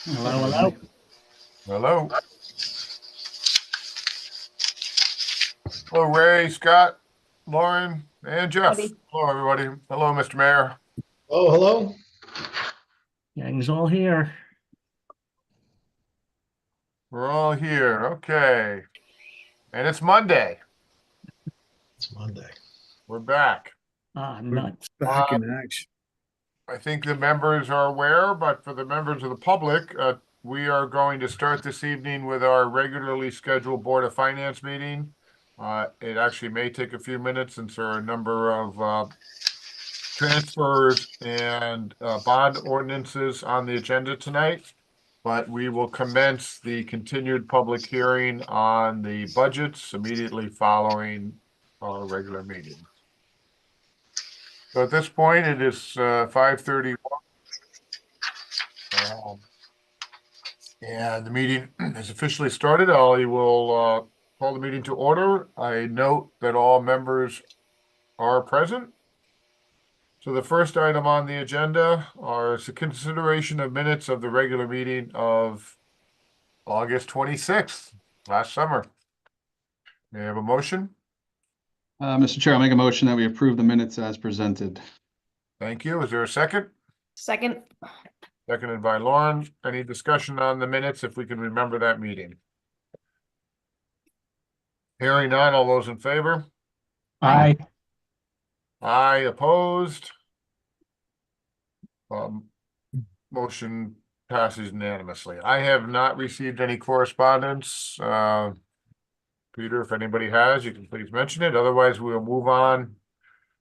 Hello, hello. Hello. Hello, Ray, Scott, Lauren, and Jeff. Howdy. Hello, everybody. Hello, Mr. Mayor. Oh, hello. Gang's all here. We're all here. Okay. And it's Monday. It's Monday. We're back. Nuts. Back in action. I think the members are aware, but for the members of the public, we are going to start this evening with our regularly scheduled Board of Finance meeting. It actually may take a few minutes since there are a number of transfers and bond ordinances on the agenda tonight. But we will commence the continued public hearing on the budgets immediately following our regular meeting. So at this point, it is 5:31. And the meeting is officially started. I will call the meeting to order. I note that all members are present. So the first item on the agenda is the consideration of minutes of the regular meeting of August 26th, last summer. May I have a motion? Mr. Chair, I'll make a motion that we approve the minutes as presented. Thank you. Is there a second? Second. Seconded by Lauren. Any discussion on the minutes if we can remember that meeting? Hearing none, all those in favor? Aye. Aye, opposed? Motion passes unanimously. I have not received any correspondence. Peter, if anybody has, you can please mention it. Otherwise, we'll move on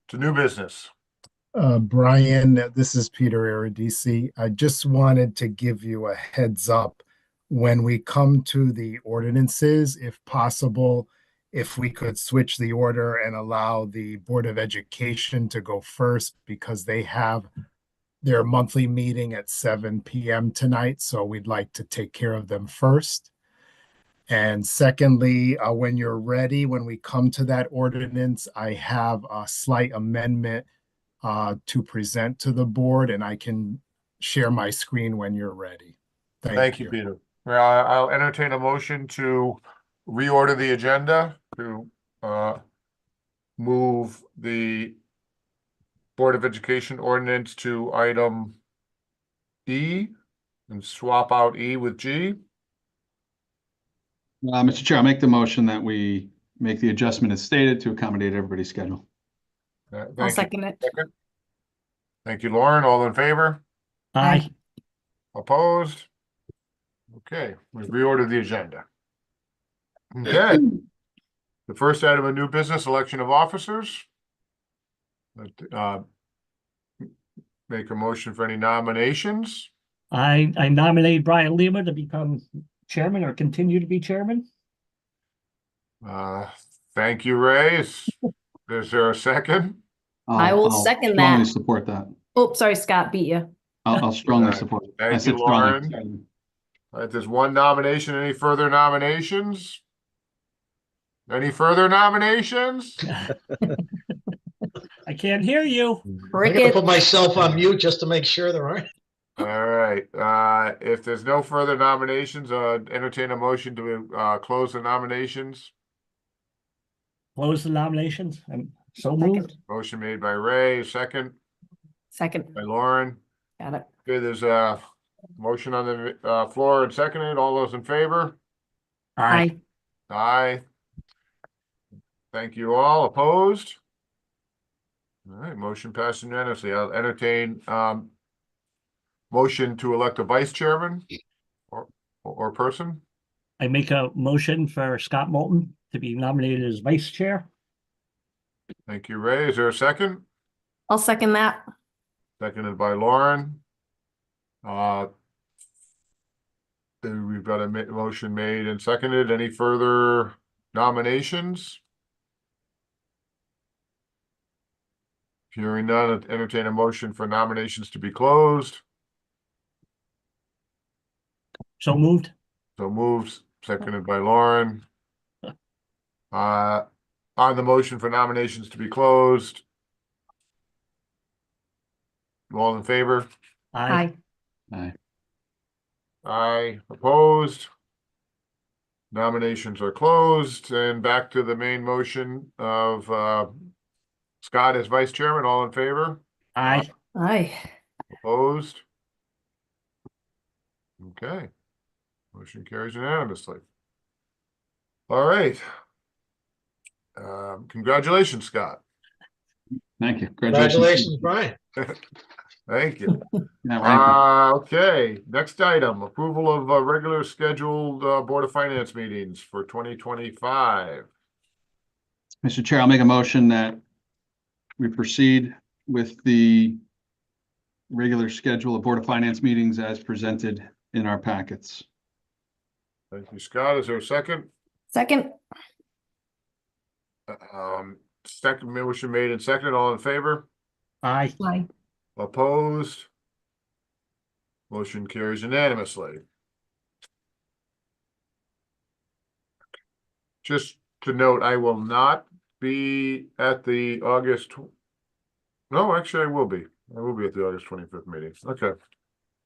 to new business. Brian, this is Peter Eridisi. I just wanted to give you a heads up when we come to the ordinances, if possible, if we could switch the order and allow the Board of Education to go first because they have their monthly meeting at 7 p.m. tonight. So we'd like to take care of them first. And secondly, when you're ready, when we come to that ordinance, I have a slight amendment to present to the board, and I can share my screen when you're ready. Thank you, Peter. Well, I'll entertain a motion to reorder the agenda to move the Board of Education ordinance to item E and swap out E with G. Mr. Chair, I'll make the motion that we make the adjustment as stated to accommodate everybody's schedule. I'll second it. Second. Thank you, Lauren. All in favor? Aye. Opposed? Okay, we've reordered the agenda. Okay. The first item of new business, election of officers. Make a motion for any nominations. I nominate Brian Lima to become chairman or continue to be chairman. Thank you, Ray. Is there a second? I will second strongly that. support that. Oh, sorry, Scott beat you. I'll strongly Right. support it. Thank I said you, strongly. Lauren. All right, there's one nomination. Any further nominations? Any further nominations? I can't hear you. I gotta Cricket. put myself on mute just to make sure there aren't. All right, if there's no further nominations, entertain a motion to close the nominations. Close the nominations. I'm so moved. Motion made by Ray, second Second. by Lauren. Got it. Okay, there's a motion on the floor and seconded. All those in favor? Aye. Aye. Thank you all. Opposed? All right, motion passed unanimously. I'll entertain motion to elect a vice chairman or person. I make a motion for Scott Moulton to be nominated as vice chair. Thank you, Ray. Is there a second? I'll second that. Seconded by Lauren. We've got a motion made and seconded. Any further nominations? Hearing none, entertain a motion for nominations to be closed. So moved. So moved, seconded by Lauren. On the motion for nominations to be closed. All in favor? Aye. Aye. Aye. Aye. Opposed? Nominations are closed, and back to the main motion of Scott as vice chairman. All in favor? Aye. Aye. Opposed? Okay. Motion carries unanimously. All right. Congratulations, Scott. Thank you. Congratulations, Brian. Thank you. Yeah, right. Okay, next item, approval of regular scheduled Board of Finance meetings for 2025. Mr. Chair, I'll make a motion that we proceed with the regular schedule of Board of Finance meetings as presented in our packets. Thank you, Scott. Is there a second? Second. Second motion made and seconded. All in favor? Aye. Aye. Opposed? Motion carries unanimously. Just to note, I will not be at the August. No, actually, I will be. I will be at the August 25th meeting. Okay. At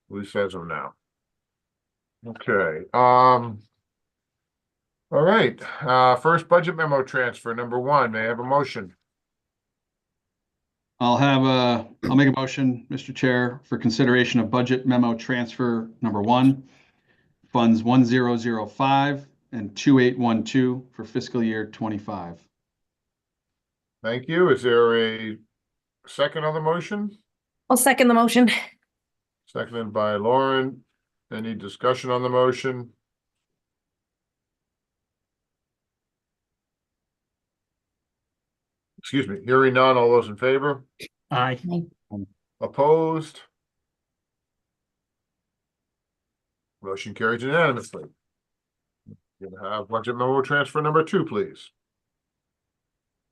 least as of now. Okay. All right. First budget memo transfer, number 1. May I have a motion? I'll make a motion, Mr. Chair, for consideration of budget memo transfer number 1, funds 1005 and 2812 for fiscal year 25. Thank you. Is there a second on the motion? I'll second the motion. Seconded by Lauren. Any discussion on the motion? Excuse me. Hearing none. All those in favor? Aye. Opposed? Motion carries unanimously. You're gonna have budget memo transfer number 2, please.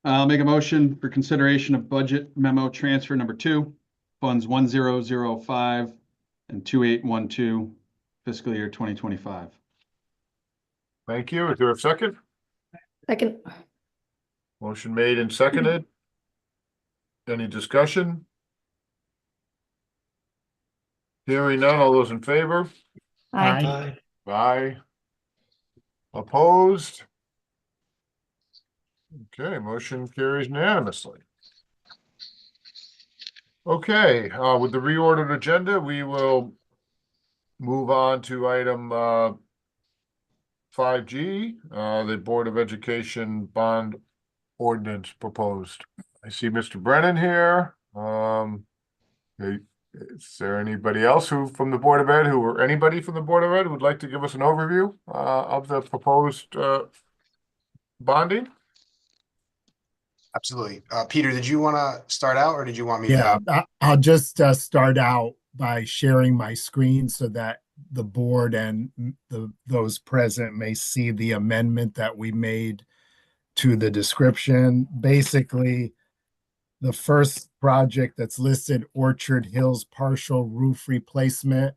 I'll make a motion for consideration of budget memo transfer number 2, funds 1005 and 2812 fiscal year 2025. Thank you. Is there a second? Second. Motion made and seconded. Any discussion? Hearing none. All those in favor? Aye. Aye. Aye. Opposed? Okay, motion carries unanimously. Okay, with the reordered agenda, we will move on to item 5G, the Board of Education bond ordinance proposed. I see Mr. Brennan here. Is there anybody else from the Board of Ed or anybody from the Board of Ed would like to give us an overview of the proposed bonding? Absolutely. Peter, did you want to start out or did you want me Yeah, to? I'll just start out by sharing my screen so that the board and those present may see the amendment that we made to the description. Basically, the first project that's listed, Orchard Hills partial roof replacement.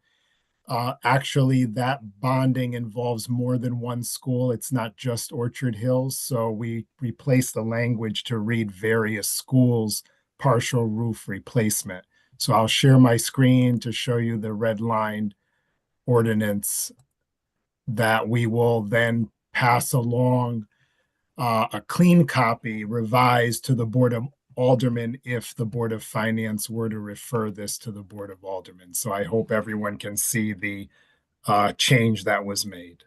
Actually, that bonding involves more than one school. It's not just Orchard Hills. So we replaced the language to read various schools partial roof replacement. So I'll share my screen to show you the red line ordinance that we will then pass along a clean copy revised to the Board of Aldermen if the Board of Finance were to refer this to the Board of Aldermen. So I hope everyone can see the change that was made.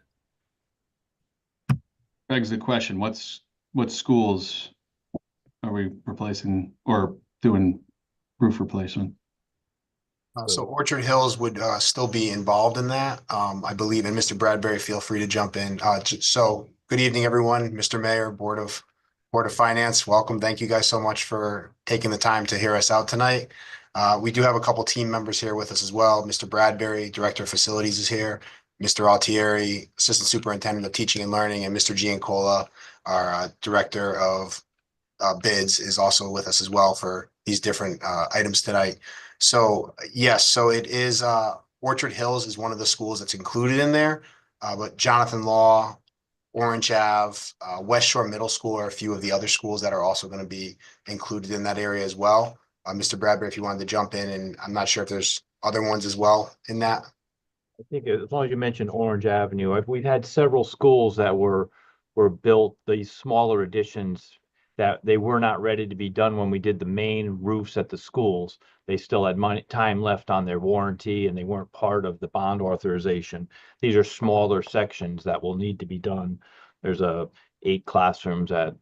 Begs the question, what schools are we replacing or doing roof replacement? So Orchard Hills would still be involved in that, I believe. And Mr. Bradbury, feel free to jump in. So good evening, everyone. Mr. Mayor, Board of Finance, welcome. Thank you guys so much for taking the time to hear us out tonight. We do have a couple team members here with us as well. Mr. Bradbury, Director of Facilities, is here. Mr. Altieri, Assistant Superintendent of Teaching and Learning, and Mr. Giancola, our Director of Bids, is also with us as well for these different items tonight. So yes, so it is Orchard Hills is one of the schools that's included in there, but Jonathan Law, Orange Ave, West Shore Middle School are a few of the other schools that are also going to be included in that area as well. Mr. Bradbury, if you wanted to jump in, and I'm not sure if there's other ones as well in that. I think as long as you mentioned Orange Avenue, we've had several schools that were built, these smaller additions that they were not ready to be done when we did the main roofs at the schools. They still had time left on their warranty and they weren't part of the bond authorization. These are smaller sections that will need to be done. There's 8 classrooms at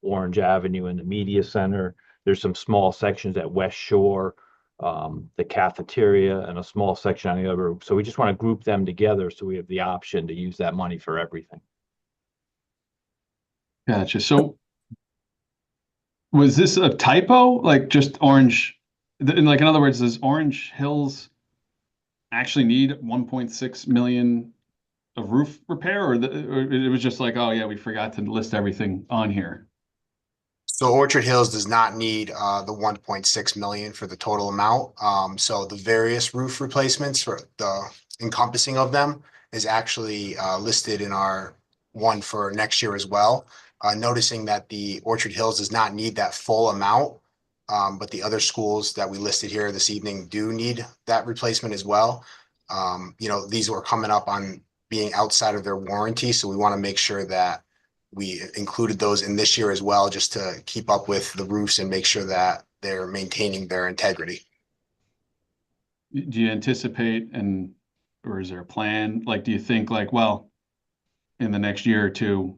Orange Avenue in the media center. There's some small sections at West Shore, the cafeteria, and a small section on the other roof. So we just want to group them together so we have the option to use that money for everything. Gotcha. So was this a typo? Like just Orange, like in other words, does Orange Hills actually need 1.6 million of roof repair, or it was just like, oh yeah, we forgot to list everything on here? So Orchard Hills does not need the 1.6 million for the total amount. So the various roof replacements for the encompassing of them is actually listed in our one for next year as well. Noticing that the Orchard Hills does not need that full amount, but the other schools that we listed here this evening do need that replacement as well. You know, these were coming up on being outside of their warranty, so we want to make sure that we included those in this year as well, just to keep up with the roofs and make sure that they're maintaining their integrity. Do you anticipate or is there a plan? Like, do you think like, well, in the next year or two,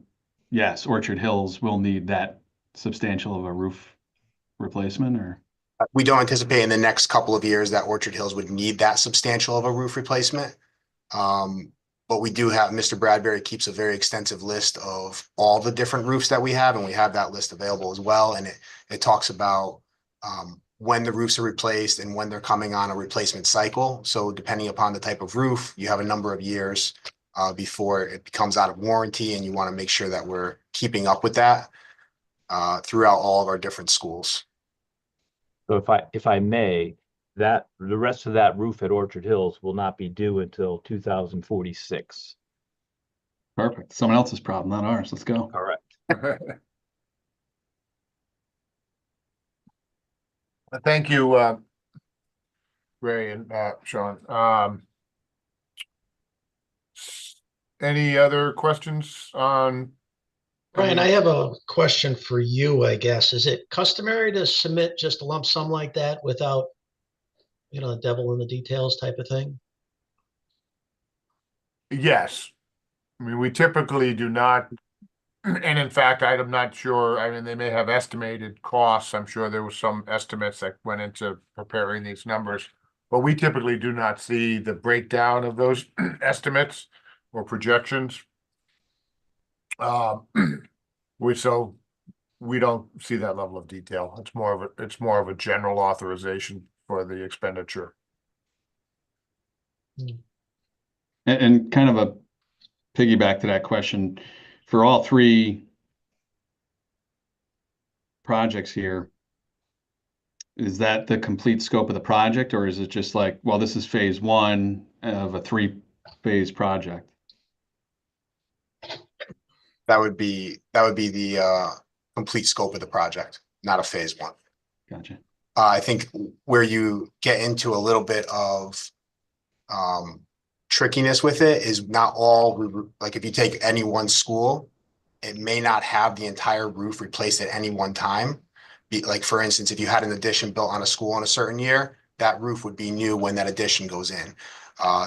yes, Orchard Hills will need that substantial of a roof replacement, or? We don't anticipate in the next couple of years that Orchard Hills would need that substantial of a roof replacement. But we do have, Mr. Bradbury keeps a very extensive list of all the different roofs that we have, and we have that list available as well. And it talks about when the roofs are replaced and when they're coming on a replacement cycle. So depending upon the type of roof, you have a number of years before it becomes out of warranty, and you want to make sure that we're keeping up with that throughout all of our different schools. So if I may, that the rest of that roof at Orchard Hills will not be due until 2046. Perfect. Someone else's problem, not ours. Let's go. Correct. Thank you, Ray and Sean. Any other questions on? Brian, I have a question for you, I guess. Is it customary to submit just a lump sum like that without, you know, the devil in the details type of thing? Yes. I mean, we typically do not, and in fact, I'm not sure, I mean, they may have estimated costs. I'm sure there was some estimates that went into preparing these numbers, but we typically do not see the breakdown of those estimates or projections. We don't see that level of detail. It's more of a general authorization for the expenditure. And kind of a piggyback to that question, for all 3 projects here, is that the complete scope of the project, or is it just like, well, this is phase 1 of a 3-phase project? That would be the complete scope of the project, not a phase 1. Gotcha. I think where you get into a little bit of trickiness with it is not all, like if you take any one school, it may not have the entire roof replaced at any one time. Like for instance, if you had an addition built on a school in a certain year, that roof would be new when that addition goes in.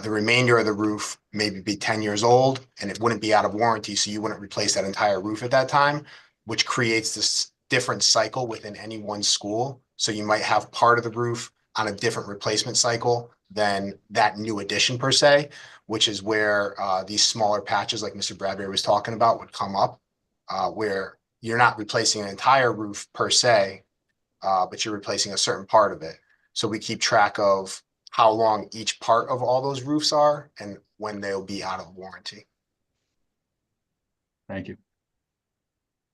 The remainder of the roof maybe be 10 years old and it wouldn't be out of warranty, so you wouldn't replace that entire roof at that time, which creates this different cycle within any one school. So you might have part of the roof on a different replacement cycle than that new addition per se, which is where these smaller patches like Mr. Bradbury was talking about would come up, where you're not replacing an entire roof per se, but you're replacing a certain part of it. So we keep track of how long each part of all those roofs are and when they'll be out of warranty. Thank you.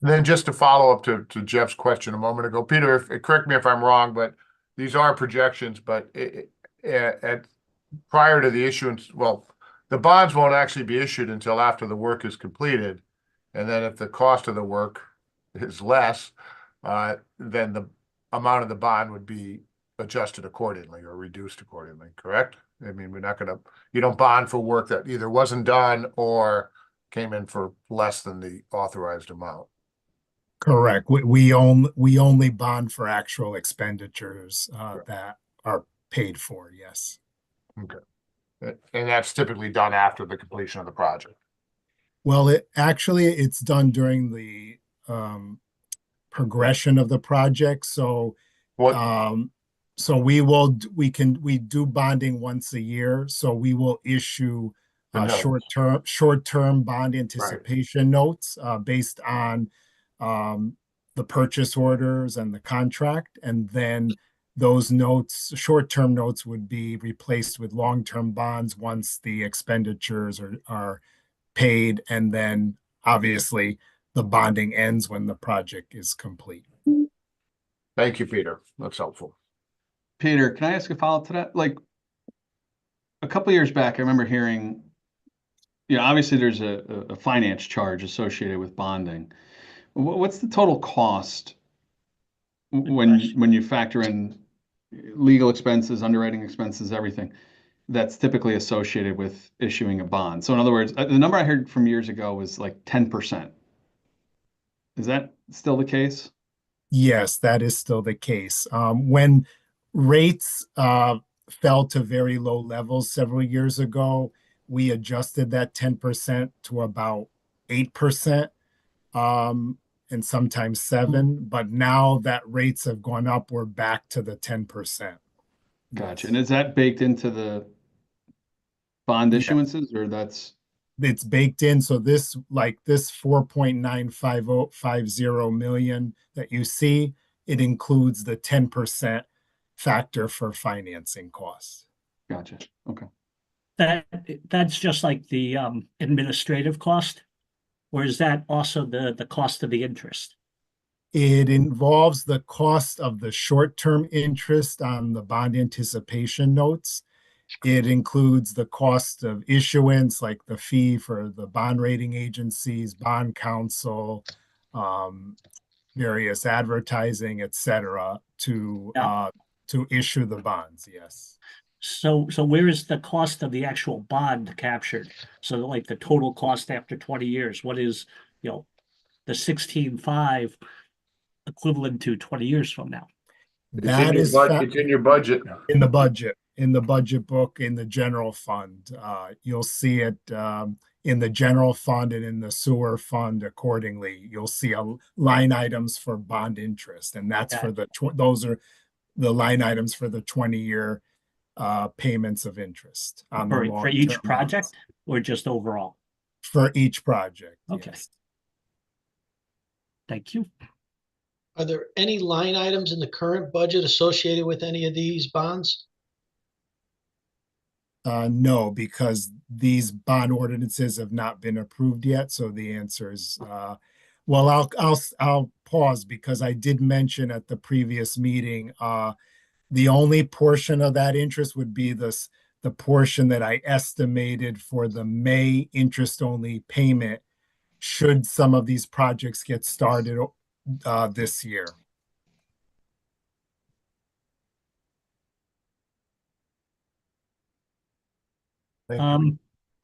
And then just to follow up to Jeff's question a moment ago, Peter, correct me if I'm wrong, but these are projections, but prior to the issuance, well, the bonds won't actually be issued until after the work is completed. And then if the cost of the work is less, then the amount of the bond would be adjusted accordingly or reduced accordingly, correct? I mean, you don't bond for work that either wasn't done or came in for less than the authorized amount. Correct. We only bond for actual expenditures that are paid for, yes. And that's typically done after the completion of the project. Well, it's done during the progression of the project. So What, so we do bonding once a year. So we will issue The notes. short-term bond anticipation notes based on the purchase orders and the contract. And then those notes, short-term notes, would be replaced with long-term bonds once the expenditures are paid. And then obviously the bonding ends when the project is complete. Thank you, Peter. That's helpful. Peter, can I ask a follow-up to that? Like a couple of years back, I remember hearing, obviously there's a finance charge associated with bonding. What's the total cost when you factor in legal expenses, underwriting expenses, everything that's typically associated with issuing a bond? So in other words, the number I heard from years ago was like 10%. Is that still the case? Yes, that is still the case. When rates fell to very low levels several years ago, we adjusted that 10% to about 8%, and sometimes 7%. But now that rates have gone up, we're back to the 10%. Gotcha. Yes. And is that baked into the bond Yeah. issuances, or that's? It's baked in. So this 4.950 million that you see, it includes the 10% factor for financing costs. Gotcha. Okay. That's just like the administrative cost, or is that also the cost of the interest? It involves the cost of the short-term interest on the bond anticipation notes. It includes the cost of issuance, like the fee for the bond rating agencies, bond counsel, various advertising, et cetera, to issue the bonds. Yes. So where is the cost of the actual bond captured? So like the total cost after 20 years, what is, the 16.5 equivalent to 20 years from now? That is It's in your budget. in the budget book, in the general fund. You'll see it in the general fund and in the sewer fund accordingly. You'll see line items for bond interest, and that's for those are the line items for the 20-year payments of interest on the For long-term each project bonds. or just overall? For each project. Okay. Yes. Thank you. Are there any line items in the current budget associated with any of these bonds? No, because these bond ordinances have not been approved yet. So the answer is, well, I'll pause because I did mention at the previous meeting, the only portion of that interest would be the portion that I estimated for the May interest-only payment should some of these projects get started this year.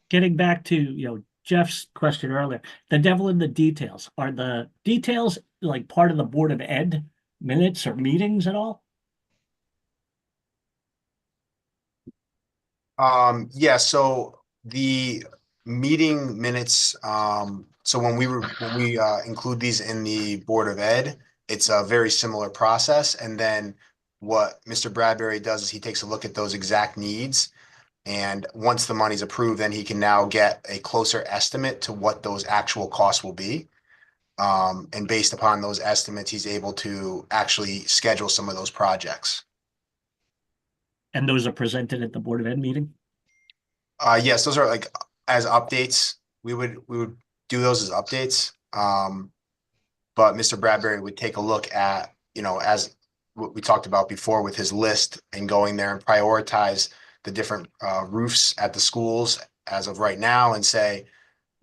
Getting back to, Jeff's question earlier, the devil in the details. Are the details like part of the Board of Ed minutes or meetings at all? Yeah, so the meeting minutes, so when we include these in the Board of Ed, it's a very similar process. And then what Mr. Bradbury does is he takes a look at those exact needs. And once the money's approved, then he can now get a closer estimate to what those actual costs will be. And based upon those estimates, he's able to actually schedule some of those projects. And those are presented at the Board of Ed meeting? Yes, those are like as updates. We would do those as updates. But Mr. Bradbury would take a look at, as what we talked about before with his list and going there and prioritize the different roofs at the schools as of right now and say,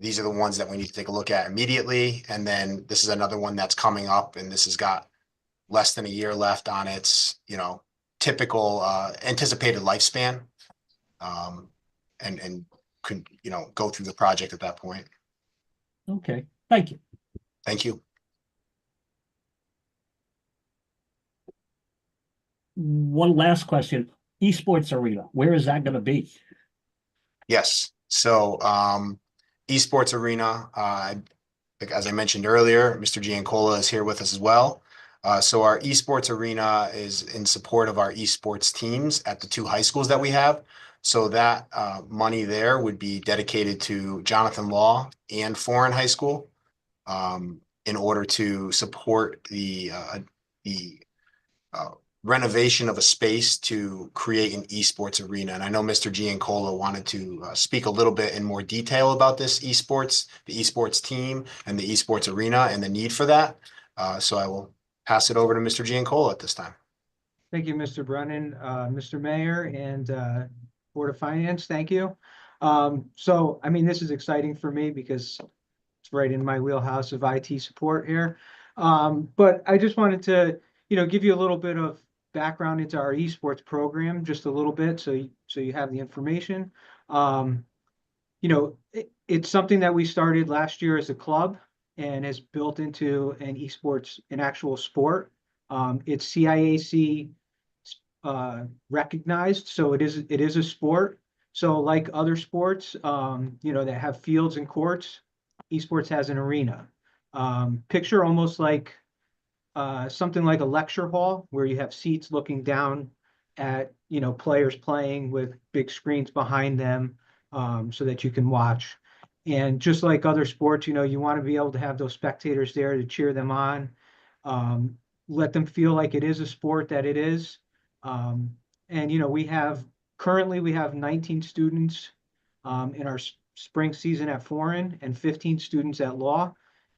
these are the ones that we need to take a look at immediately. And then this is another one that's coming up and this has got less than a year left on its, typical anticipated lifespan. and could, go through the project at that point. Okay, thank you. Thank you. One last question. Esports arena, where is that gonna be? Yes. So, esports arena, like as I mentioned earlier, Mr. Giancola is here with us as well. So our esports arena is in support of our esports teams at the 2 high schools that we have. So that money there would be dedicated to Jonathan Law and Foreign High School, in order to support the renovation of a space to create an esports arena. And I know Mr. Giancola wanted to speak a little bit in more detail about this the esports team and the esports arena and the need for that. So I will pass it over to Mr. Giancola at this time. Thank you, Mr. Brennan, Mr. Mayor, and Board of Finance, thank you. So, I mean, this is exciting for me because it's right in my wheelhouse of IT support here. But I just wanted to, give you a little bit of background into our esports program, just a little bit, so you have the information. It's something that we started last year as a club and has built into an actual sport. It's CIAC recognized, so it is a sport. So like other sports, that have fields and courts, esports has an arena. Picture almost like something like a lecture hall where you have seats looking down at, players playing with big screens behind them, so that you can watch. And just like other sports, you want to be able to have those spectators there to cheer them on, let them feel like it is a sport that it is. And we have 19 students in our spring season at Foreign and 15 students at Law.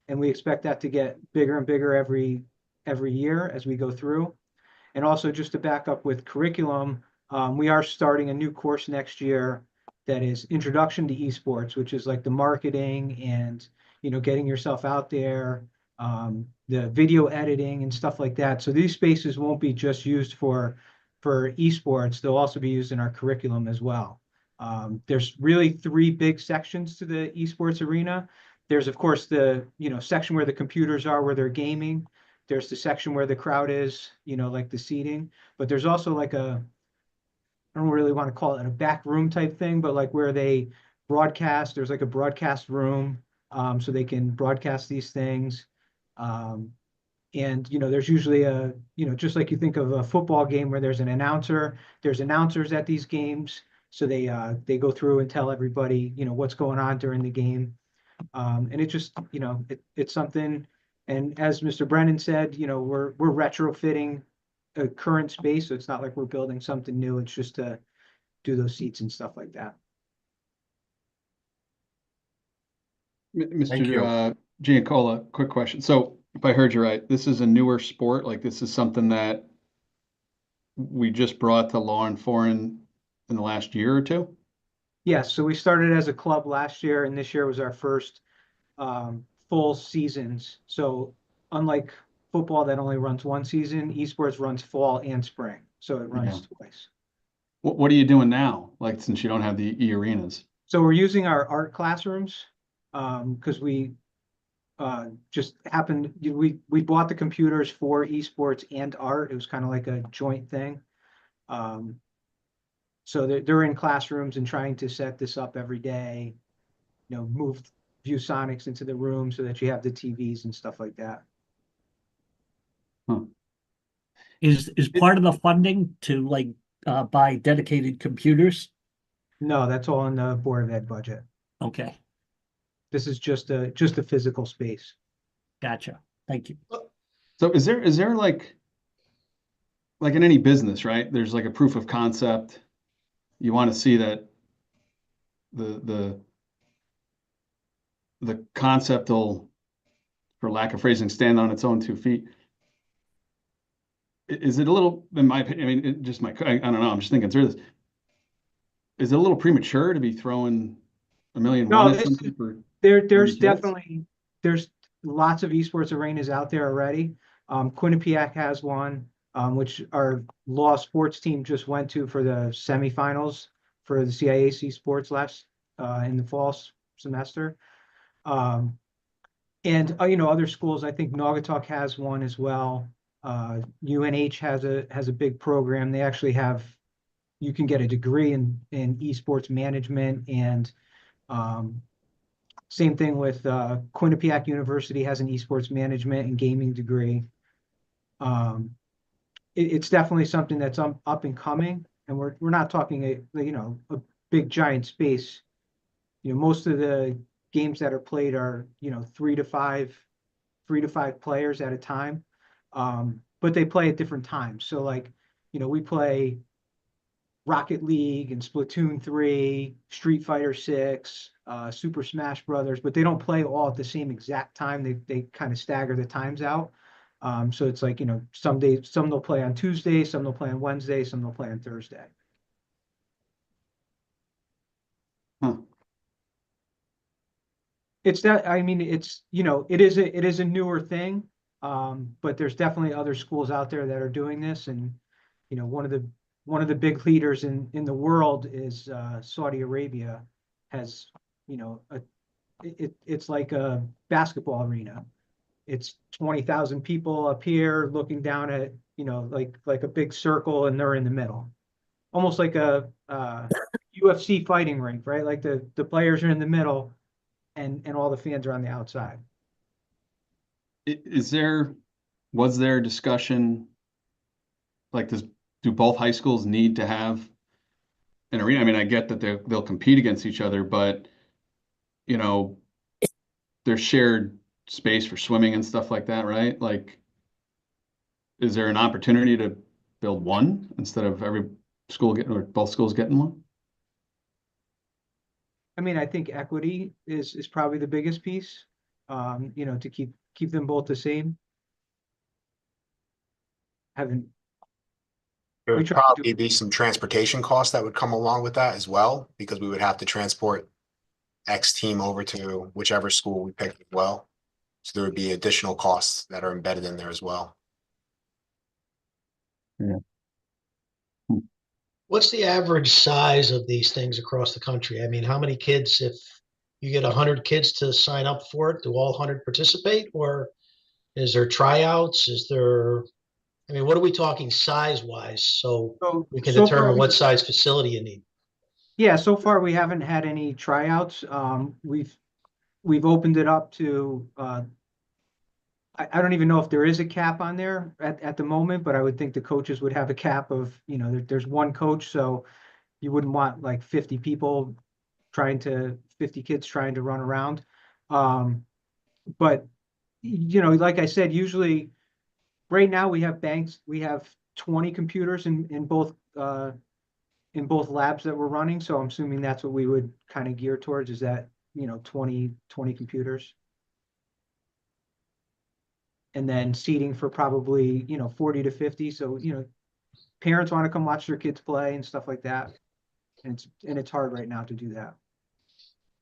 And we expect that to get bigger and bigger every year as we go through. And also just to back up with curriculum, we are starting a new course next year that is Introduction to Esports, which is like the marketing and, getting yourself out there, the video editing and stuff like that. So these spaces won't be just used for esports. They'll also be used in our curriculum as well. There's really 3 big sections to the esports arena. There's, of course, the, section where the computers are, where they're gaming. There's the section where the crowd is, like the seating. But there's also like I don't really want to call it a back room type thing, but like where they broadcast, there's like a broadcast room, so they can broadcast these things. And, there's usually just like you think of a football game where there's an announcer, there's announcers at these games. So they go through and tell everybody, what's going on during the game. And it just, it's something. And as Mr. Brennan said, we're retrofitting a current space. So it's not like we're building something new. It's just to do those seats and stuff like that. Thank you. Mr. Giancola, quick question. So if I heard you right, this is a newer sport. Like this is something that we just brought to Law and Foreign in the last year or 2? Yes. So we started as a club last year, and this year was our first full seasons. So unlike football that only runs 1 season, esports runs fall and spring. So it runs twice. What are you doing now? Like, since you don't have the e-arenas? So we're using our art classrooms, because we just happened, we bought the computers for esports and art. It was kind of like a joint thing. So they're in classrooms and trying to set this up every day, move ViewSonics into the room so that you have the TVs and stuff like that. Is part of the funding to like buy dedicated computers? No, that's all in the Board of Ed budget. Okay, This is just a physical space. gotcha. Thank you. So is there like in any business, right? There's like a proof of concept. You want to see that the concept will, for lack of phrasing, stand on its own 2 feet. Is it a little, in my opinion, I mean, I don't know, I'm just thinking through this. Is it a little premature to be throwing $1 million at something for There's 30 kids? definitely, there's lots of esports arenas out there already. Quinnipiac has one, which our Law sports team just went to for the semifinals for the CIAC sports last in the fall semester. And other schools, I think Naugatuck has one as well. UNH has a big program. They actually have, you can get a degree in esports management, and same thing with Quinnipiac University has an esports management and gaming degree. It's definitely something that's up and coming, and we're not talking a big giant space. Most of the games that are played are 3 to 5 players at a time, but they play at different times. So like we play Rocket League and Splatoon 3, Street Fighter 6, Super Smash Brothers, but they don't play all at the same exact time. They kind of stagger the times out. So it's like, some days, some they'll play on Tuesday, some they'll play on Wednesday, some they'll play on Thursday. Huh. It's that, I mean, it's, it is a newer thing. But there's definitely other schools out there that are doing this. And, one of the big leaders in the world is Saudi Arabia has, it's like a basketball arena. It's 20,000 people up here looking down at, like a big circle, and they're in the middle. Almost like a UFC fighting rink, right? Like the players are in the middle and all the fans are on the outside. Was there discussion, like do both high schools need to have an arena? I mean, I get that they'll compete against each other, but there's shared space for swimming and stuff like that, right? Like, is there an opportunity to build one instead of every school getting, or both schools getting one? I mean, I think equity is probably the biggest piece, to keep them both the same. There would probably be some transportation costs that would come along with that as well, because we would have to transport X team over to whichever school we pick as well. So there would be additional costs that are embedded in there as well. Yeah. What's the average size of these things across the country? I mean, how many kids, if you get 100 kids to sign up for it, do all 100 participate? Or is there tryouts? I mean, what are we talking size-wise? So we can determine what size facility you need. Yeah, so far we haven't had any tryouts. We've opened it up to, I don't even know if there is a cap on there at the moment, but I would think the coaches would have a cap of, there's one coach, so you wouldn't want like 50 kids trying to run around. But, like I said, usually right now we have 20 computers in both labs that we're running. So I'm assuming that's what we would kind of gear towards, is that, 20 computers. And then seating for probably, 40 to 50. So, parents want to come watch their kids play and stuff like that. And it's hard right now to do that.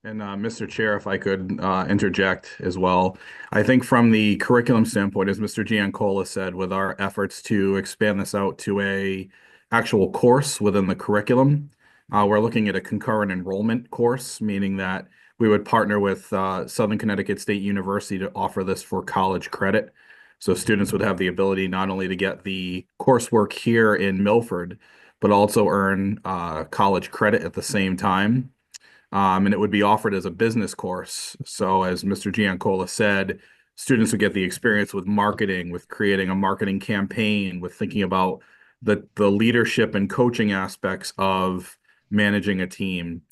And Mr. Chair, if I could interject as well. I think from the curriculum standpoint, as Mr. Giancola said, with our efforts to expand this out to a actual course within the curriculum, we're looking at a concurrent enrollment course, meaning that we would partner with Southern Connecticut State University to offer this for college credit. So students would have the ability not only to get the coursework here in Milford, but also earn college credit at the same time. And it would be offered as a business course. So as Mr. Giancola said, students would get the experience with marketing, with creating a marketing campaign, with thinking about the leadership and coaching aspects of managing a team.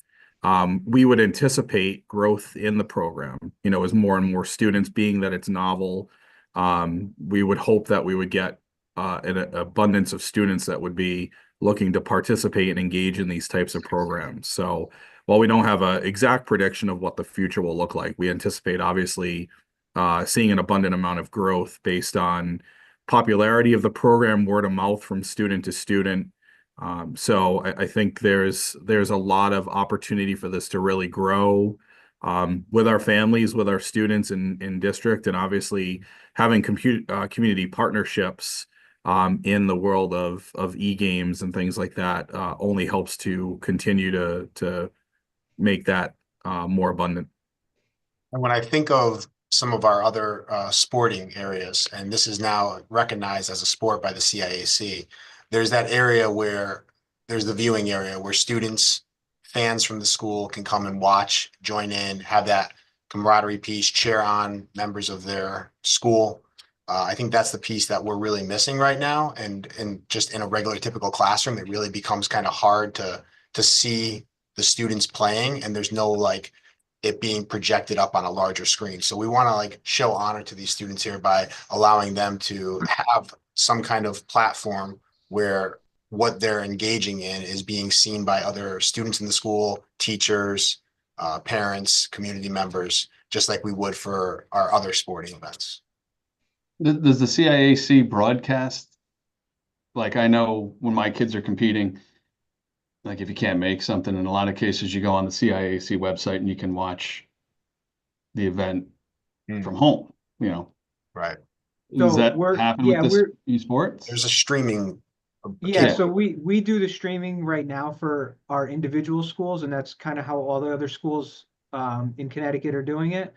We would anticipate growth in the program, as more and more students, being that it's novel. We would hope that we would get an abundance of students that would be looking to participate and engage in these types of programs. So while we don't have an exact prediction of what the future will look like, we anticipate obviously seeing an abundant amount of growth based on popularity of the program, word of mouth from student to student. So I think there's a lot of opportunity for this to really grow with our families, with our students in district, and obviously having community partnerships in the world of e-games and things like that, only helps to continue to make that more abundant. And when I think of some of our other sporting areas, and this is now recognized as a sport by the CIAC, there's that area where there's the viewing area where students, fans from the school can come and watch, join in, have that camaraderie piece, cheer on members of their school. I think that's the piece that we're really missing right now. And just in a regular typical classroom, it really becomes kind of hard to see the students playing, and there's no like it being projected up on a larger screen. So we want to like show honor to these students here by allowing them to have some kind of platform where what they're engaging in is being seen by other students in the school, teachers, parents, community members, just like we would for our other sporting events. Does the CIAC broadcast? Like, I know when my kids are competing, like if you can't make something, in a lot of cases, you go on the CIAC website and you can watch the event from home, you know. Right. Does So that we're- happen yeah, with this we're- esports? There's a streaming. Yeah, Yeah. so we do the streaming right now for our individual schools, and that's kind of how all the other schools in Connecticut are doing it.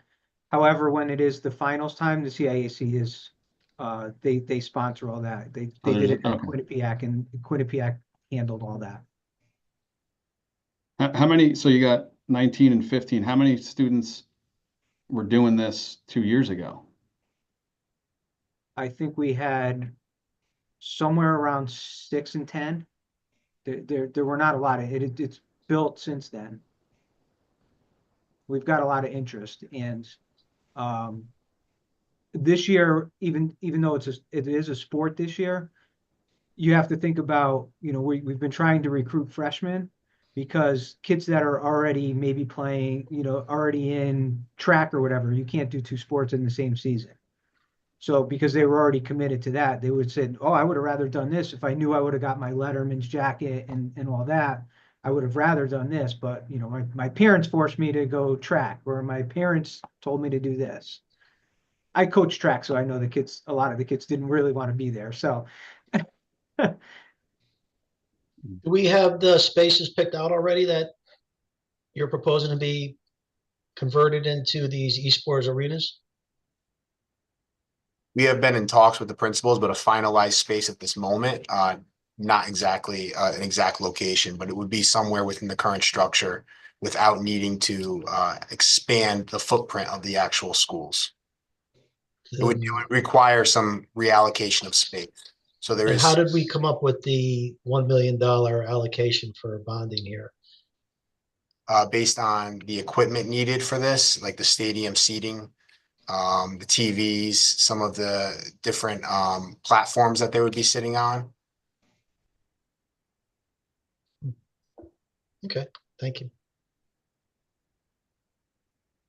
However, when it is the finals time, the CIAC is they sponsor all that. They did there's- it in okay. Quinnipiac, and Quinnipiac handled all that. How many, so you got 19 and 15, how many students were doing this 2 years ago? I think we had somewhere around 6 and 10. There were not a lot of it. It's built since then. We've got a lot of interest, and this year, even though it is a sport this year, you have to think about, we've been trying to recruit freshmen because kids that are already maybe playing, already in track or whatever, you can't do two sports in the same season. So because they were already committed to that, they would say, oh, I would have rather done this. If I knew I would have got my Letterman's jacket and all that, I would have rather done this. But, my parents forced me to go track, or my parents told me to do this. I coach track, so I know a lot of the kids didn't really want to be there. So Do we have the spaces picked out already that you're proposing to be converted into these esports arenas? We have been in talks with the principals, but a finalized space at this moment, not exactly an exact location, but it would be somewhere within the current structure without needing to expand the footprint of the actual schools. It would require some reallocation of space. So there And is. how did we come up with the $1 million allocation for bonding here? Based on the equipment needed for this, like the stadium seating, the TVs, some of the different platforms that they would be sitting on. Okay, thank you.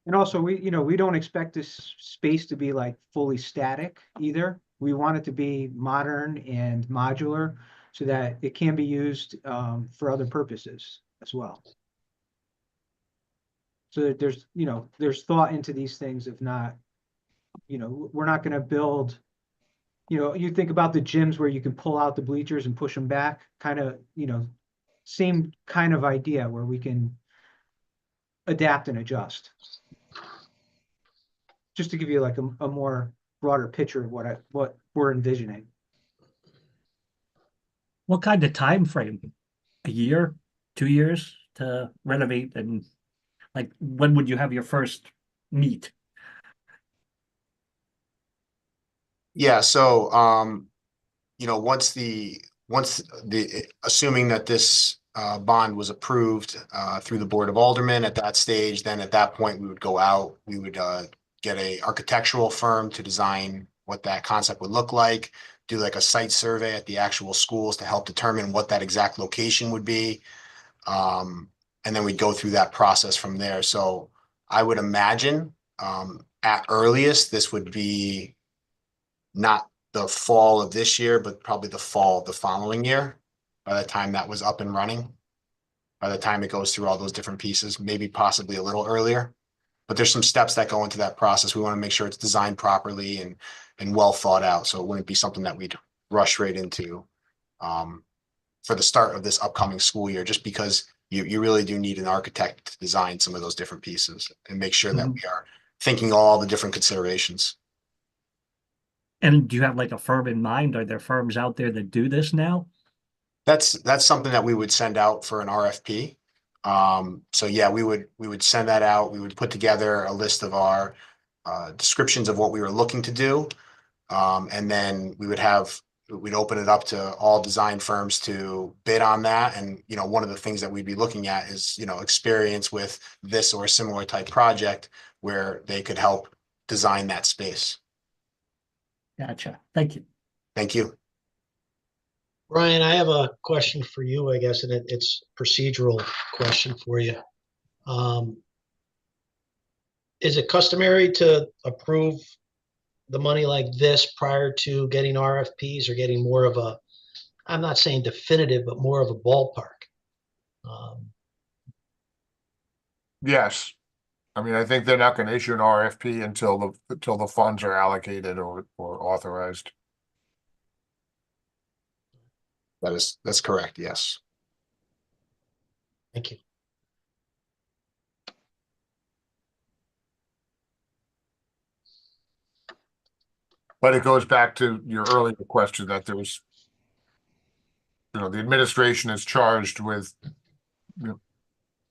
And also, we don't expect this space to be like fully static either. We want it to be modern and modular so that it can be used for other purposes as well. So that there's thought into these things. If not, we're not going to build, you think about the gyms where you can pull out the bleachers and push them back, kind of, same kind of idea where we can adapt and adjust. Just to give you like a more broader picture of what we're envisioning. What kind of time frame? A year, 2 years to renovate, and like when would you have your first meet? Yeah, so once assuming that this bond was approved through the Board of Aldermen at that stage, then at that point we would go out, we would get a architectural firm to design what that concept would look like, do like a site survey at the actual schools to help determine what that exact location would be. And then we'd go through that process from there. So I would imagine at earliest, this would be not the fall of this year, but probably the fall of the following year, by the time that was up and running, by the time it goes through all those different pieces, maybe possibly a little earlier. But there's some steps that go into that process. We want to make sure it's designed properly and well thought out. So it wouldn't be something that we'd rush right into for the start of this upcoming school year, just because you really do need an architect to design some of those different pieces and make sure that Mhm. we are thinking all the different considerations. And do you have like a firm in mind? Are there firms out there that do this now? That's something that we would send out for an RFP. So yeah, we would send that out. We would put together a list of our descriptions of what we were looking to do. And then we'd open it up to all design firms to bid on that. And, you know, one of the things that we'd be looking at is, you know, experience with this or a similar type project where they could help design that space. Gotcha. Thank you. Thank you. Brian, I have a question for you, I guess, and it's a procedural question for you. Is it customary to approve the money like this prior to getting RFPs or getting more of a, I'm not saying definitive, but more of a ballpark? Yes. I mean, I think they're not going to issue an RFP until the funds are allocated or authorized. That's correct. Yes. Thank you. But it goes back to your earlier question that there was, you know, the administration is charged with, you know,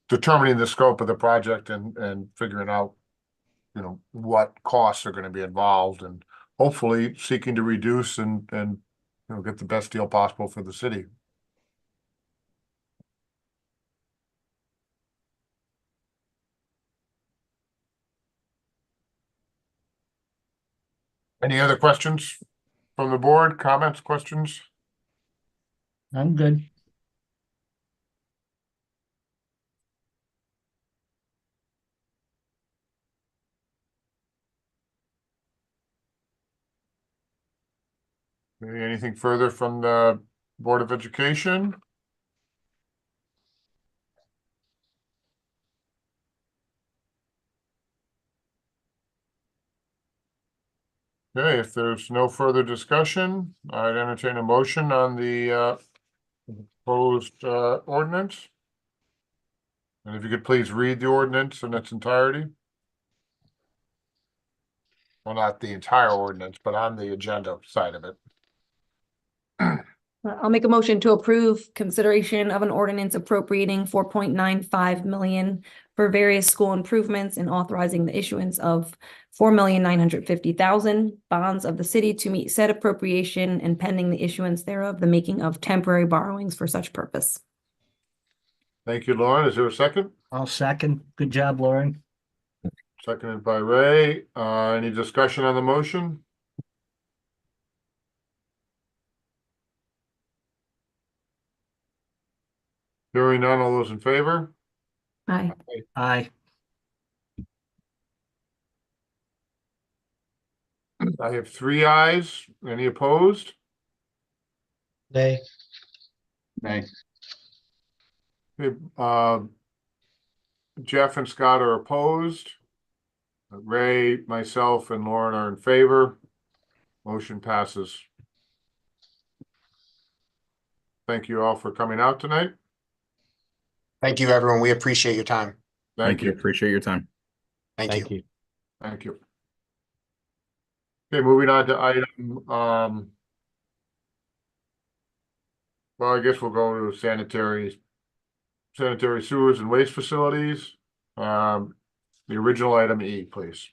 determining the scope of the project and figuring out, you know, what costs are going to be involved and hopefully seeking to reduce and you know, get the best deal possible for the city. Any other questions from the board? Comments, questions? I'm good. Anything further from the Board of Education? Okay, if there's no further discussion, I'd entertain a motion on the proposed ordinance. And if you could please read the ordinance in its entirety. Well, not the entire ordinance, but on the agenda side of it. I'll make a motion to approve consideration of an ordinance appropriating 4.95 million for various school improvements and authorizing the issuance of 4,950,000 bonds of the city to meet said appropriation and pending the issuance thereof, the making of temporary borrowings for such purpose. Thank you, Lauren. Is there a second? I'll second. Good job, Lauren. Seconded by Ray. Any discussion on the motion? Hearing none, all those in favor? Aye. Aye. I have 3 ayes. Any opposed? Nay. Nay. Okay, Jeff and Scott are opposed. Ray, myself, and Lauren are in favor. Motion passes. Thank you all for coming out tonight. Thank you, everyone. We appreciate your time. Thank you. Appreciate your time. Thank you. Thank you. Thank you. Okay, moving on to item, well, I guess we'll go to sanitary sewers and waste facilities. The original item E, please.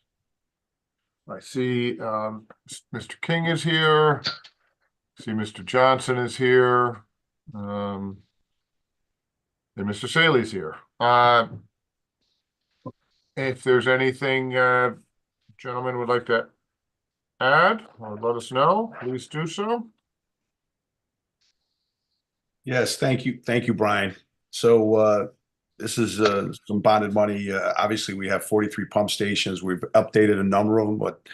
I see, Mr. King is here. See Mr. Johnson is here. And Mr. Saley's here. If there's anything, gentlemen would like to add or let us know, please do so. Yes, thank you. Thank you, Brian. So this is some bonded money. Obviously, we have 43 pump stations. We've updated a number of them, but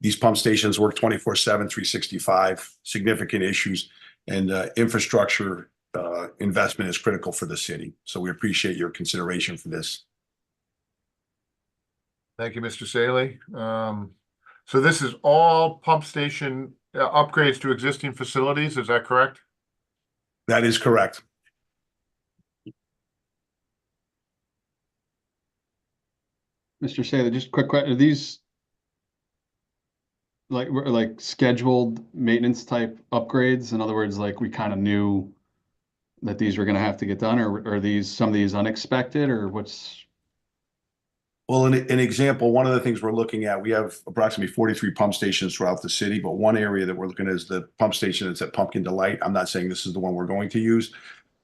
these pump stations work 24/7, 365, significant issues, and infrastructure investment is critical for the city. So we appreciate your consideration for this. Thank you, Mr. Saley. So this is all pump station upgrades to existing facilities, is that correct? That is correct. Mr. Saylor, just a quick question. Are these like scheduled maintenance type upgrades? In other words, like we kind of knew that these were going to have to get done, or are these some of these unexpected, or what's? Well, an example, one of the things we're looking at, we have approximately 43 pump stations throughout the city, but one area that we're looking at is the pump station that's at Pumpkin Delight. I'm not saying this is the one we're going to use,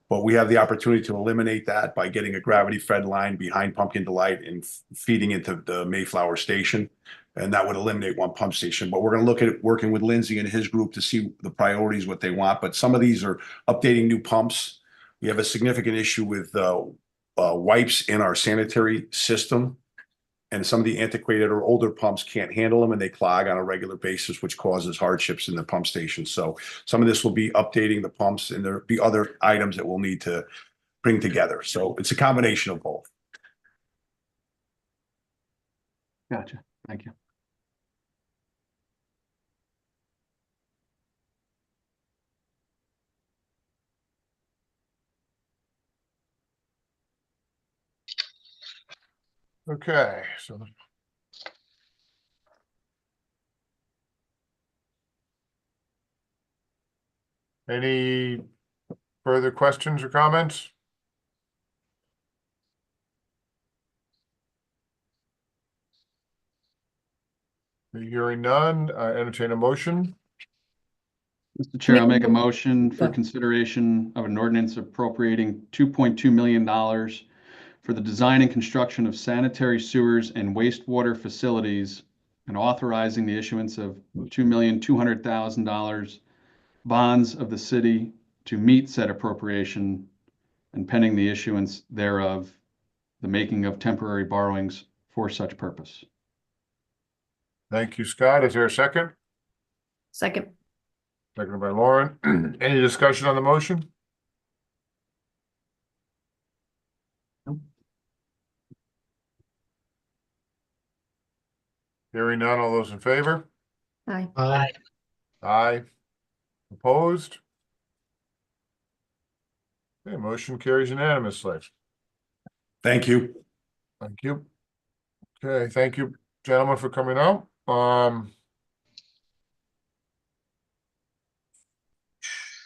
but we have the opportunity to eliminate that by getting a gravity fed line behind Pumpkin Delight and feeding into the Mayflower station. And that would eliminate one pump station. But we're going to look at working with Lindsay and his group to see the priorities, what they want. But some of these are updating new pumps. We have a significant issue with wipes in our sanitary system. And some of the antiquated or older pumps can't handle them and they clog on a regular basis, which causes hardships in the pump station. So some of this will be updating the pumps, and there'll be other items that we'll need to bring together. So it's a combination of both. Gotcha. Thank you. Okay, so. Any further questions or comments? Hearing none, I entertain a motion. Mr. Chair, I'll make a motion for consideration of an ordinance appropriating $2.2 million for the design and construction of sanitary sewers and wastewater facilities, and authorizing the issuance of $2,200,000 bonds of the city to meet said appropriation, and pending the issuance thereof, the making of temporary borrowings for such purpose. Thank you, Scott. Is there a second? Second. Seconded by Lauren. Any discussion on the motion? Hearing none, all those in favor? Aye. Aye. Aye. Opposed? Okay, motion carries unanimously. Thank you. Thank you. Okay, thank you, gentlemen, for coming out.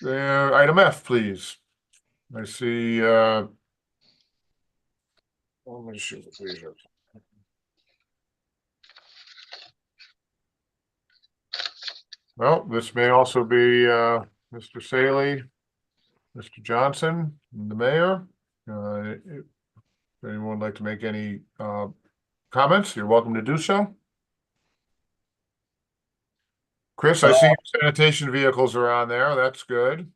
Item F, please. I see, let me see, please. Well, this may also be, Mr. Saley, Mr. Johnson, and the mayor. If anyone would like to make any, comments, you're welcome to do so. Chris, I see sanitation vehicles are on there. That's good.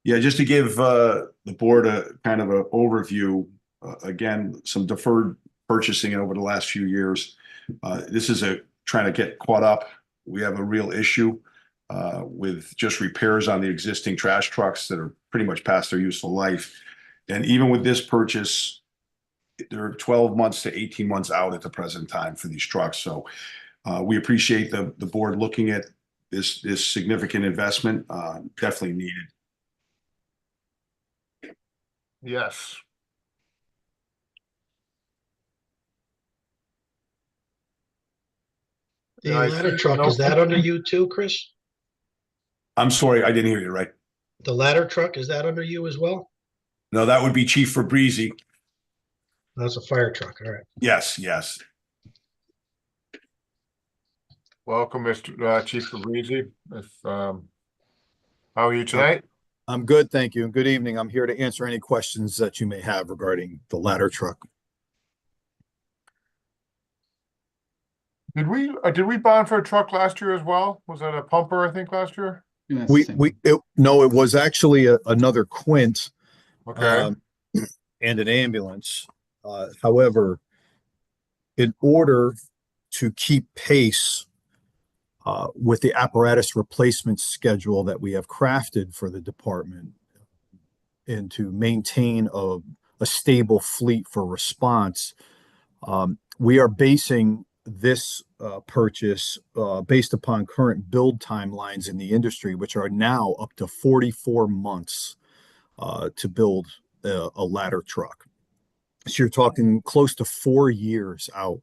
Yeah, just to give the board a kind of an overview, again, some deferred purchasing over the last few years. This is trying to get caught up. We have a real issue with just repairs on the existing trash trucks that are pretty much past their useful life. And even with this purchase, they're 12 months to 18 months out at the present time for these trucks. So we appreciate the board looking at this significant investment, definitely needed. Yes. The Yeah, I ladder see truck, no- is that under you too, Chris? I'm sorry, I didn't hear you right. The ladder truck, is that under you as well? No, that would be Chief Fabrizi. That's a fire truck, all right. Yes, yes. Welcome, Mr. Chief Fabrizi. How are you tonight? I'm good, thank you. Good evening. I'm here to answer any questions that you may have regarding the ladder truck. Did we bond for a truck last year as well? Was that a pumper, I think, last year? No, it was actually another Quint Okay. and an ambulance. However, in order to keep pace with the apparatus replacement schedule that we have crafted for the department, and to maintain a stable fleet for response, we are basing this purchase based upon current build timelines in the industry, which are now up to 44 months to build a ladder truck. So you're talking close to 4 years out.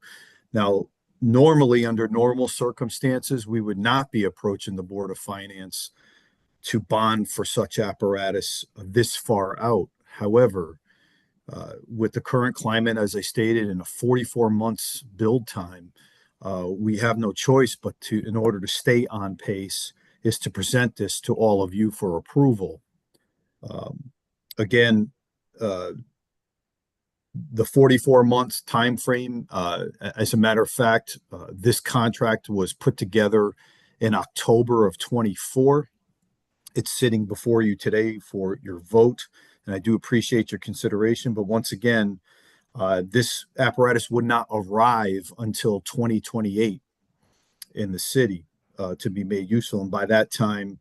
Now, normally, under normal circumstances, we would not be approaching the Board of Finance to bond for such apparatus this far out. However, with the current climate, as I stated, in a 44 months build time, we have no choice but to, in order to stay on pace, is to present this to all of you for approval. Again, the 44 months time frame, as a matter of fact, this contract was put together in October of 24. It's sitting before you today for your vote, and I do appreciate your consideration. But once again, this apparatus would not arrive until 2028 in the city to be made useful. And by that time,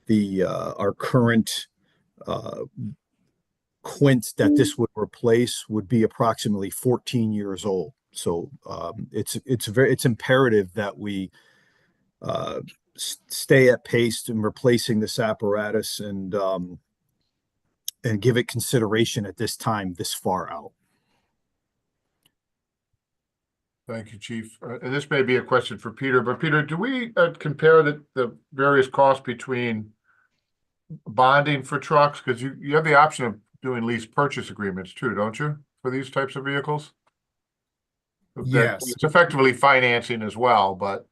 our current quint that this would replace would be approximately 14 years old. So it's imperative that we stay at pace in replacing this apparatus and give it consideration at this time, this far out. Thank you, Chief. And this may be a question for Peter, but Peter, do we compare the various costs between bonding for trucks? Because you have the option of doing lease purchase agreements too, don't you, for these types of vehicles? Yes. It's effectively financing as well, but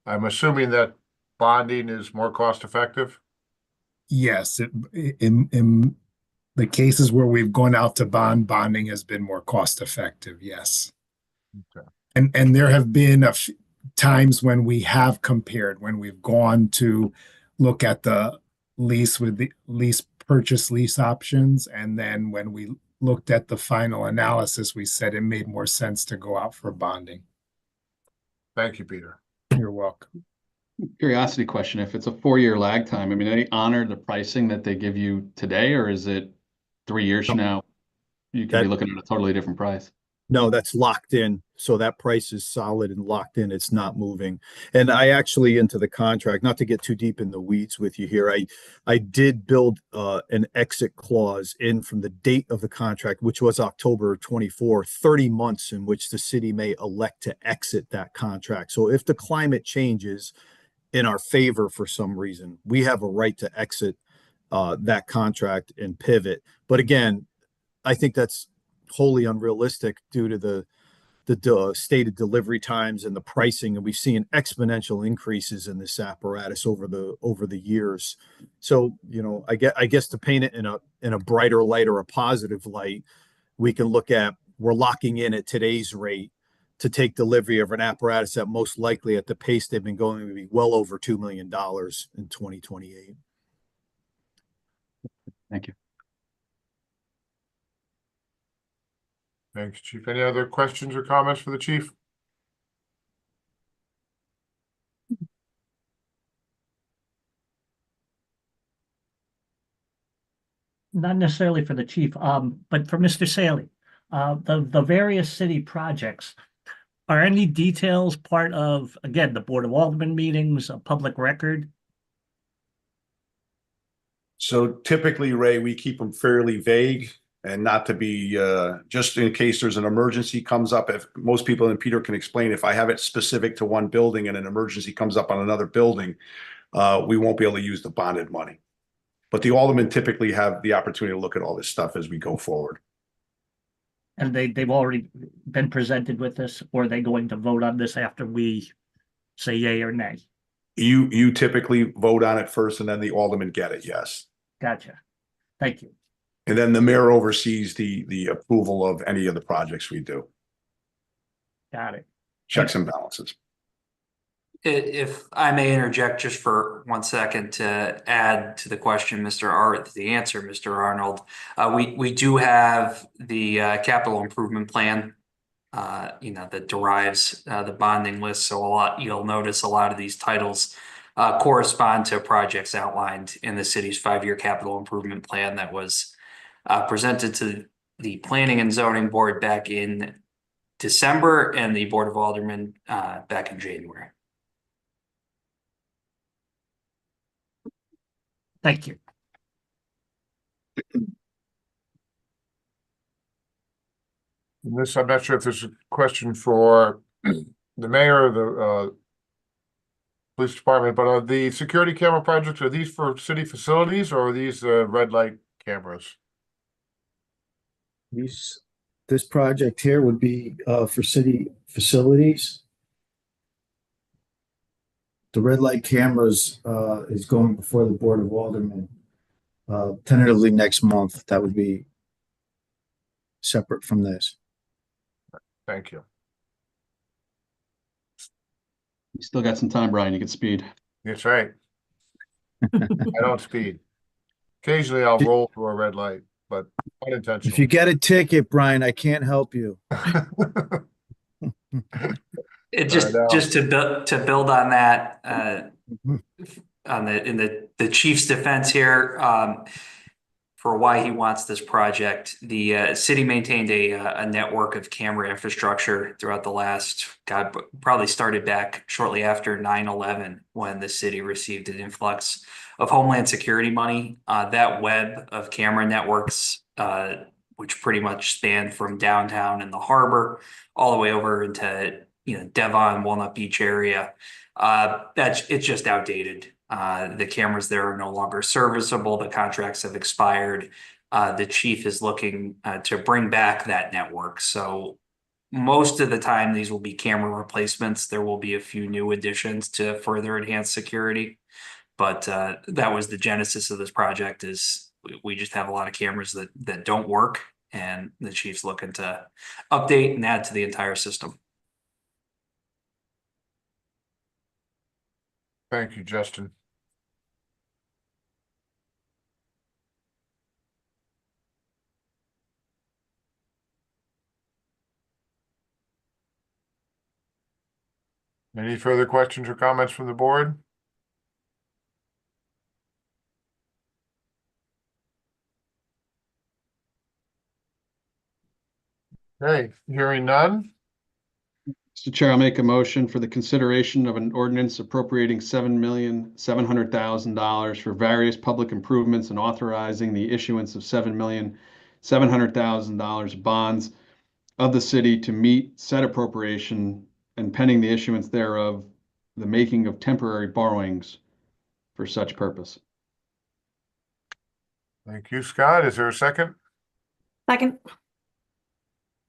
I'm assuming that bonding is more cost effective? Yes, in the cases where we've gone out to bonding has been more cost effective, yes. Okay. And there have been times when we have compared, when we've gone to look at the lease with the purchase lease options, and then when we looked at the final analysis, we said it made more sense to go out for bonding. Thank you, Peter. You're welcome. Curiosity question, if it's a 4-year lag time, I mean, they honor the pricing that they give you today, or is it 3 years from now, you could be looking at a totally different price? No, that's locked in. So that price is solid and locked in. It's not moving. And I actually, into the contract, not to get too deep in the weeds with you here, I did build an exit clause in from the date of the contract, which was October 24, 30 months in which the city may elect to exit that contract. So if the climate changes in our favor for some reason, we have a right to exit that contract and pivot. But again, I think that's wholly unrealistic due to the stated delivery times and the pricing, and we've seen exponential increases in this apparatus over the years. So, you know, I guess to paint it in a brighter light or a positive light, we can look at, we're locking in at today's rate to take delivery of an apparatus that most likely at the pace they've been going to be well over $2 million in 2028. Thank you. Thanks, Chief. Any other questions or comments for the chief? Not necessarily for the chief, but for Mr. Saley. The various city projects, are any details part of, again, the Board of Aldermen meetings, a public record? So typically, Ray, we keep them fairly vague and not to be, just in case there's an emergency comes up. If most people, and Peter can explain, if I have it specific to one building and an emergency comes up on another building, we won't be able to use the bonded money. But the aldermen typically have the opportunity to look at all this stuff as we go forward. And they've already been presented with this, or are they going to vote on this after we say yay or nay? You typically vote on it first and then the aldermen get it, yes. Gotcha. Thank you. And then the mayor oversees the approval of any of the projects we do. Got it. Checks and balances. If I may interject just for 1 second to add to the question, the answer, Mr. Arnold, we do have the capital improvement plan, that derives the bonding list. So you'll notice a lot of these titles correspond to projects outlined in the city's 5-year capital improvement plan that was presented to the Planning and Zoning Board back in December and the Board of Aldermen back in January. Thank you. And this, I'm not sure if there's a question for the mayor or the police department, but the security camera projects, are these for city facilities or are these red light cameras? This project here would be for city facilities. The red light cameras is going before the Board of Aldermen tentatively next month. That would be separate from this. Thank you. You still got some time, Brian. You can speed. That's right. I don't speed. Occasionally I'll roll through a red light, but unintentional. If you get a ticket, Brian, I can't help you. It just to build on that, in the chief's defense here, for why he wants this project, the city maintained a network of camera infrastructure throughout the last, probably started back shortly after 9/11 when the city received an influx of Homeland Security money. That web of camera networks, which pretty much spanned from downtown and the harbor all the way over into Devon, Walnut Beach area, it's just outdated. The cameras there are no longer serviceable. The contracts have expired. The chief is looking to bring back that network. So most of the time, these will be camera replacements. There will be a few new additions to further enhance security. But that was the genesis of this project, is we just have a lot of cameras that don't work, and the chief's looking to update and add to the entire system. Thank you, Justin. Any further questions or comments from the board? Okay, hearing none. Mr. Chair, I'll make a motion for the consideration of an ordinance appropriating $7,700,000 for various public improvements and authorizing the issuance of $7,700,000 bonds of the city to meet said appropriation, and pending the issuance thereof, the making of temporary borrowings for such purpose. Thank you, Scott. Is there a second? Second.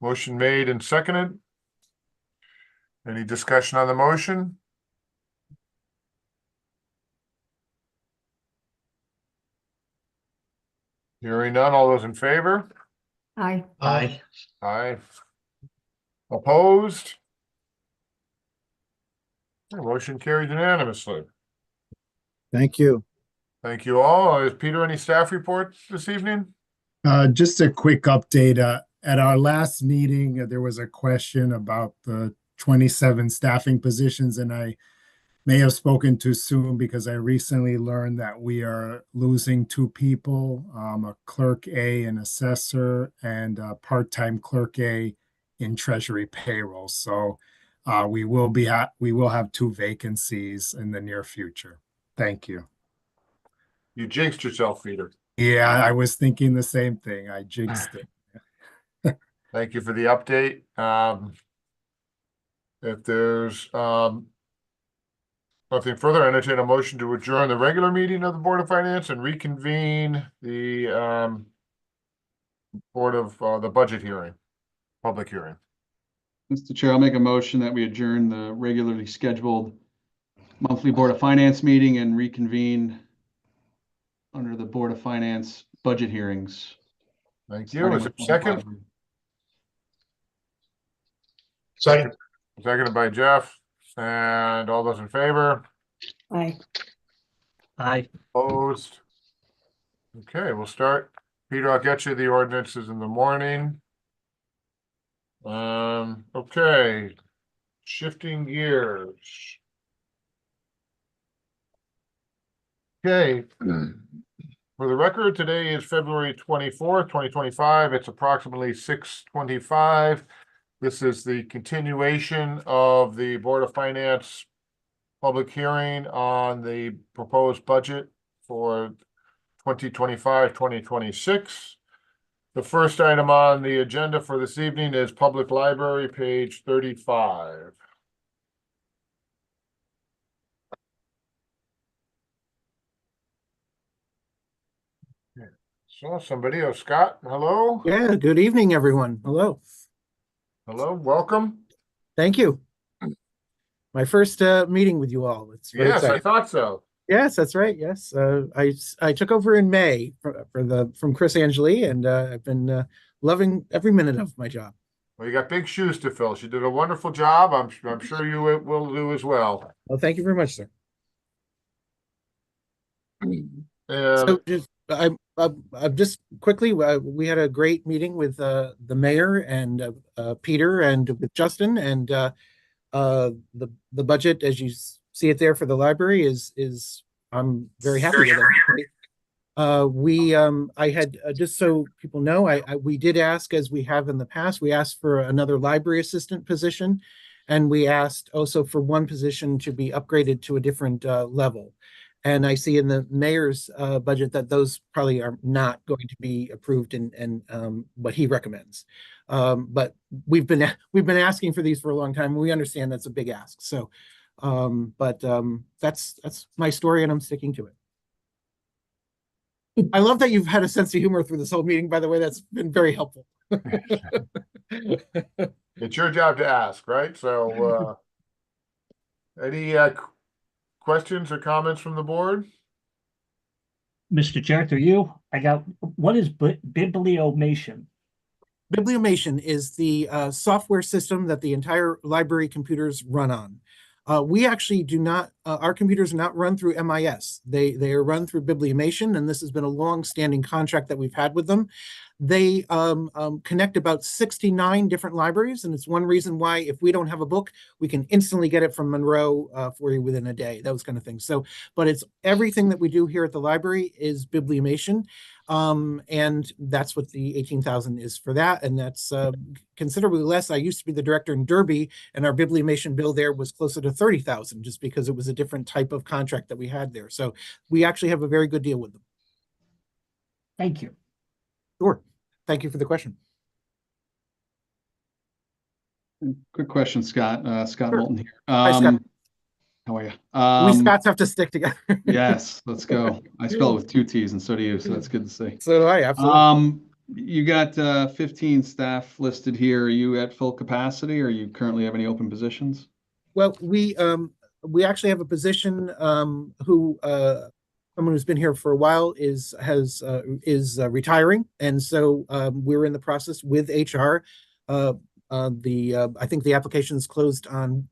Motion made and seconded. Any discussion on the motion? Hearing none, all those in favor? Aye. Aye. Aye. Opposed? Motion carries unanimously. Thank you. Thank you all. Is Peter, any staff reports this evening? Just a quick update. At our last meeting, there was a question about the 27 staffing positions, and I may have spoken too soon because I recently learned that we are losing 2 people, a clerk A, an assessor, and a part-time clerk A in treasury payroll. So we will have 2 vacancies in the near future. Thank you. You jinxed yourself, Peter. Yeah, I was thinking the same thing. I jinxed it. Thank you for the update. If there's nothing further, I entertain a motion to adjourn the regular meeting of the Board of Finance and reconvene the Board of the budget hearing, public hearing. Mr. Chair, I'll make a motion that we adjourn the regularly scheduled monthly Board of Finance meeting and reconvene under the Board of Finance budget hearings. Thank you. Is it second? Second. Seconded by Jeff. And all those in favor? Aye. Aye. Opposed? Okay, we'll start. Peter, I'll get you the ordinances in the morning. Okay. Shifting gears. Okay. For the record, today is February 24th, 2025. It's approximately 6:25. This is the continuation of the Board of Finance public hearing on the proposed budget for 2025-2026. The first item on the agenda for this evening is Public Library, page 35. Saw somebody. Oh, Scott, hello. Yeah, good evening, everyone. Hello. Hello, welcome. Thank you. My first meeting with you all. It's very Yes, I exciting. thought so. Yes, that's right. Yes, I took over in May from Chris Angeli, and I've been loving every minute of my job. Well, you got big shoes to fill. She did a wonderful job. I'm sure you will do as well. Well, thank you very much, sir. Uh, So just quickly, we had a great meeting with the mayor and Peter and with Justin, and the budget, as you see it there for the library, is I'm very happy with it. I had just so people know, we did ask, as we have in the past, we asked for another library assistant position, and we asked also for one position to be upgraded to a different level. And I see in the mayor's budget that those probably are not going to be approved in what he recommends. But we've been asking for these for a long time. We understand that's a big ask. So, that's my story, and I'm sticking to it. I love that you've had a sense of humor through this whole meeting. By the way, that's been very helpful. It's your job to ask, right? So, any questions or comments from the board? Mr. Chair, through you, what is bibliomation? Bibliomation is the software system that the entire library computers run on. We actually do not, our computers are not run through MIS. They are run through Bibliomation, and this has been a long-standing contract that we've had with them. They connect about 69 different libraries, and it's one reason why if we don't have a book, we can instantly get it from Monroe for you within a day, those kind of things. So, but it's everything that we do here at the library is Bibliomation. And that's what the 18,000 is for that. And that's considerably less. I used to be the director in Derby, and our Bibliomation bill there was closer to 30,000 just because it was a different type of contract that we had there. So we actually have a very good deal with them. Thank you. Sure. Thank you for the question. Quick question, Scott. Scott Sure. Moulton here. Hi, Scott. How are you? We Scots have to stick together. Yes, let's go. I spell it with 2 T's, and so do you, so that's good to see. So do I, absolutely. You got 15 staff listed here. Are you at full capacity, or you currently have any open positions? Well, we actually have a position someone who's been here for a while is retiring, and so we're in the process with HR. I think the application is closed on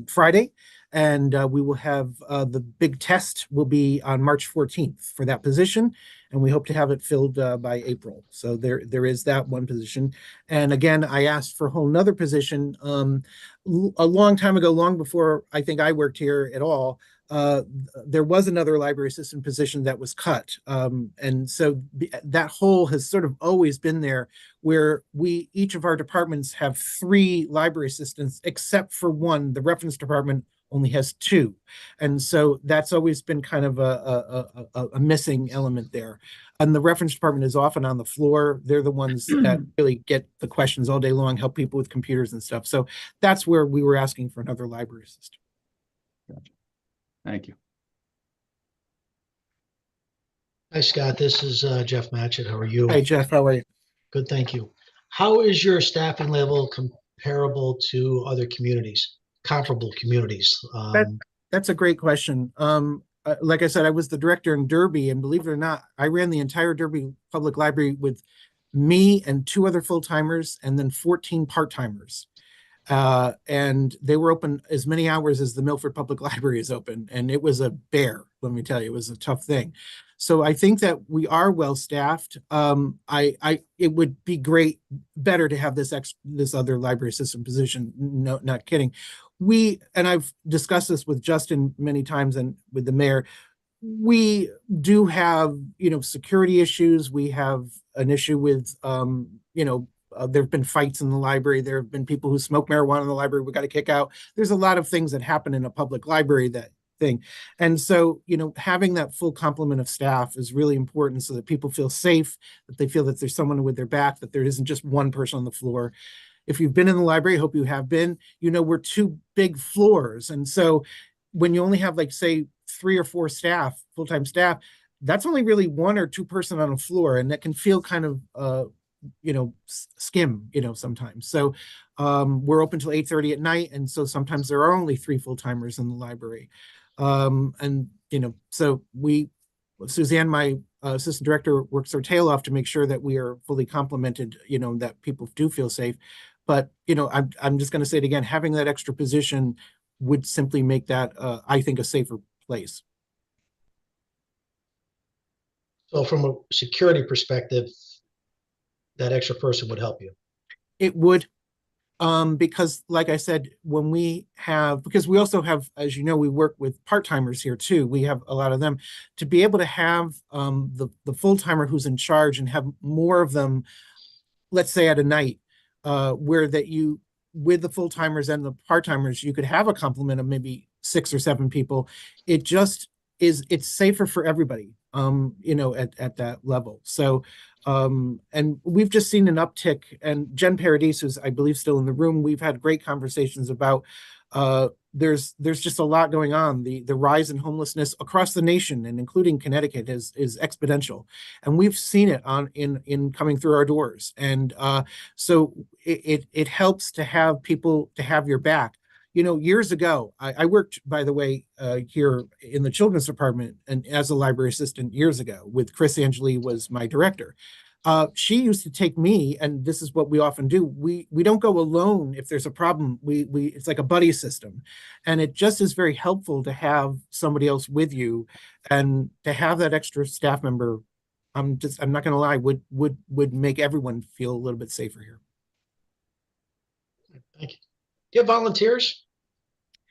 Friday, and we will have the big test will be on March 14th for that position, and we hope to have it filled by April. So there is that one position. And again, I asked for a whole nother position a long time ago, long before I think I worked here at all. There was another library assistant position that was cut. And so that hole has sort of always been there, where each of our departments have 3 library assistants, except for one. The reference department only has 2. And so that's always been kind of a missing element there. And the reference department is often on the floor. They're the ones that really get the questions all day long, help people with computers and stuff. So that's where we were asking for another library assistant. Gotcha. Thank you. Hi, Scott. This is Jeff Matchett. How are you? Hey, Jeff. How are you? Good, thank you. How is your staffing level comparable to other communities, comparable communities? That's a great question. Like I said, I was the director in Derby, and believe it or not, I ran the entire Derby Public Library with me and 2 other full-timers and then 14 part-timers. And they were open as many hours as the Milford Public Library is open. And it was a bear, let me tell you, it was a tough thing. So I think that we are well staffed. It would be better to have this other library assistant position. No, not kidding. And I've discussed this with Justin many times and with the mayor. We do have, security issues. We have an issue with, there have been fights in the library. There have been people who smoke marijuana in the library. We got to kick out. There's a lot of things that happen in a public library that thing. And so, having that full complement of staff is really important so that people feel safe, that they feel that there's someone with their back, that there isn't just one person on the floor. If you've been in the library, I hope you have been, we're 2 big floors. And so when you only have say 3 or 4 staff, full-time staff, that's only really 1 or 2 person on a floor. And that can feel kind of, skim, sometimes. So we're open till 8:30 at night. And so sometimes there are only 3 full-timers in the library. And, so Suzanne, my assistant director, works her tail off to make sure that we are fully complemented, that people do feel safe. But, I'm just going to say it again, having that extra position would simply make that, I think, a safer place. So from a security perspective, that extra person would help you. It would, because like I said, because we also have, as you know, we work with part-timers here too. We have a lot of them. To be able to have the full-timer who's in charge and have more of them, let's say at a night, where that you, with the full-timers and the part-timers, you could have a complement of maybe 6 or 7 people. It just it's safer for everybody, at that level. So, and we've just seen an uptick, and Jen Paradis, who's I believe still in the room, we've had great conversations about, there's just a lot going on. The rise in homelessness across the nation and including Connecticut is exponential, and we've seen it in coming through our doors. And so it helps to have people to have your back. Years ago, I worked, by the way, here in the children's department and as a library assistant years ago with Chris Angeli was my director. She used to take me, and this is what we often do. We don't go alone if there's a problem. It's like a buddy system, and it just is very helpful to have somebody else with you, and to have that extra staff member. I'm not going to lie, would make everyone feel a little bit safer here. Thank you. Do you have volunteers?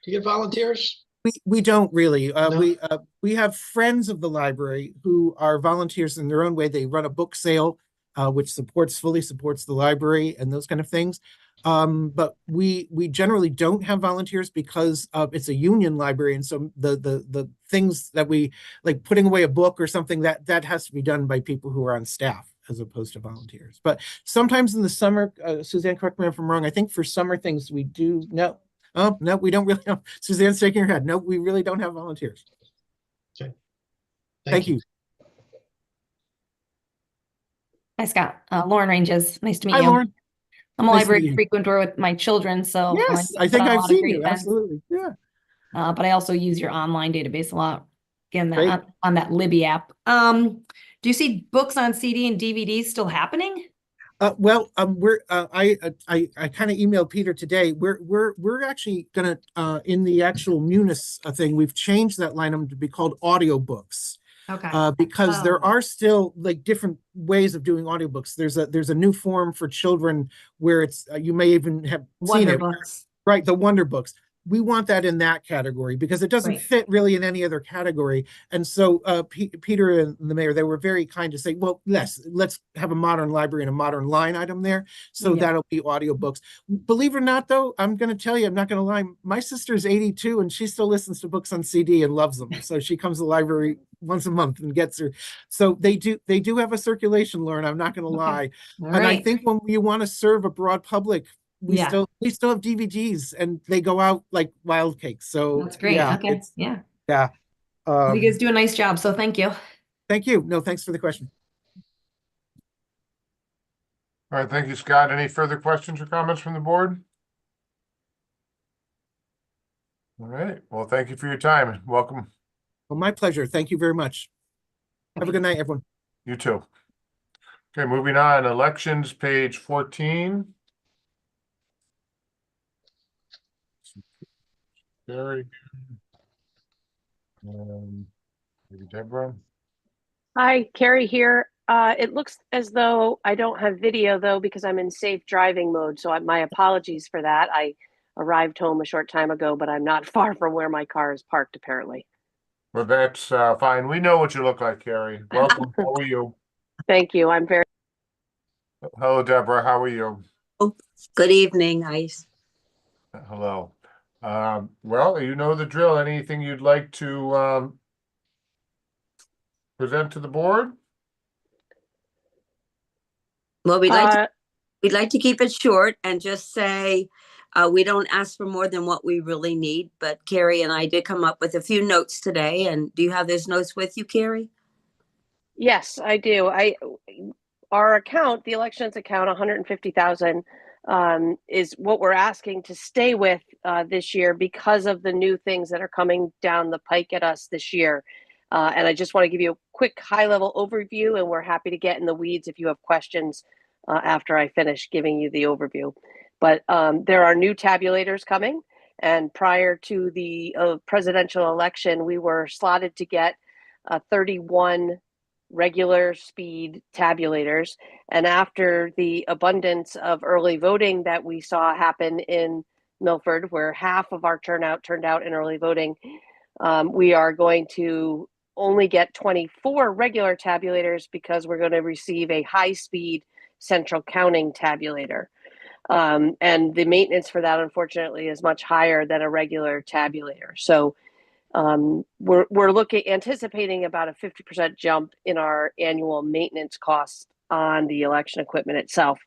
Do you get volunteers? We don't really. No? We have friends of the library who are volunteers in their own way. They run a book sale, which fully supports the library and those kind of things. But we generally don't have volunteers because it's a union library, and so the things that we like, putting away a book or something, that has to be done by people who are on staff as opposed to volunteers. But sometimes in the summer, Suzanne, correct me if I'm wrong, I think for summer things we do. No, we don't really have. Suzanne's shaking her head. No, we really don't have volunteers. Okay. Thank you. Hi, Scott. Lauren Ranges. Nice to meet Hi, you. Lauren. I'm a Nice to library meet you. frequenter with my children, so Yes, I put think on a I've lot of seen great you. events. Absolutely. Yeah. But I also use your online database a lot. Again, Great. on that Libby app. Do you see books on CD and DVD still happening? We're I kind of emailed Peter today. We're actually gonna in the actual Munis thing, we've changed that line item to be called audiobooks. Okay. Because there are still like different ways of doing audiobooks. There's a new form for children where it's you may even have seen Wonder it. books. Right, the Wonder Books. We want that in that category because it doesn't Right. fit really in any other category. And so Peter and the mayor, they were very kind to say, well, let's have a modern library and a modern line item there. So Yeah. that'll be audiobooks. Believe it or not, though, I'm going to tell you, I'm not going to lie. My sister's 82 and she still listens to books on CD and loves them. So she comes to the library once a month and gets her. So they do have a circulation, Lauren. I'm not going to lie. All And I right. think when you want to serve a broad public, we Yeah. still have DVDs and they go out like wild cakes. So That's great. yeah, Okay. Yeah. yeah. You guys do a nice job, so thank you. Thank you. No, thanks for the question. All right, thank you, Scott. Any further questions or comments from the board? All right, well, thank you for your time. Welcome. Well, my pleasure. Thank you very much. Have a good night, everyone. You too. Okay, moving on, elections, page 14. Gary. Maybe Deborah. Hi, Carrie here. It looks as though I don't have video though because I'm in safe driving mode. So my apologies for that. I arrived home a short time ago, but I'm not far from where my car is parked apparently. Well, that's fine. We know what you look like, Carrie. Welcome. How are you? Thank you. I'm very Hello, Deborah. How are you? Oh, good evening. Hello. Well, you know the drill. Anything you'd like to present to the board? Well, we'd like to keep it short and just say we don't ask for more than what we really need. But Carrie and I did come up with a few notes today. And do you have those notes with you, Carrie? Yes, I do. Our account, the elections account, 150,000 is what we're asking to stay with this year because of the new things that are coming down the pike at us this year. And I just want to give you a quick high-level overview, and we're happy to get in the weeds if you have questions after I finish giving you the overview. But there are new tabulators coming, and prior to the presidential election, we were slotted to get 31 regular speed tabulators. And after the abundance of early voting that we saw happen in Milford, where half of our turnout turned out in early voting, we are going to only get 24 regular tabulators because we're going to receive a high-speed central counting tabulator. And the maintenance for that, unfortunately, is much higher than a regular tabulator. So we're anticipating about a 50% jump in our annual maintenance costs on the election equipment itself.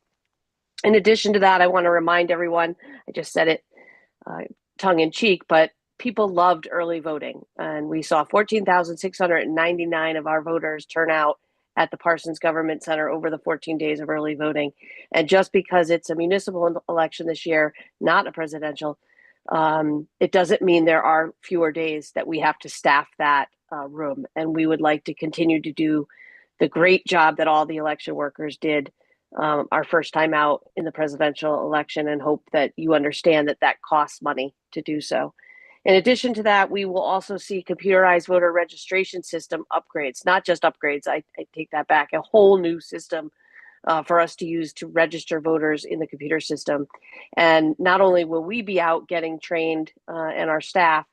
In addition to that, I want to remind everyone, I just said it tongue in cheek, but people loved early voting, and we saw 14,699 of our voters turn out at the Parsons Government Center over the 14 days of early voting. And just because it's a municipal election this year, not a presidential, it doesn't mean there are fewer days that we have to staff that room. And we would like to continue to do the great job that all the election workers did our first time out in the presidential election, and hope that you understand that that costs money to do so. In addition to that, we will also see computerized voter registration system upgrades, not just upgrades, I take that back, a whole new system for us to use to register voters in the computer system. And not only will we be out getting trained and our staff,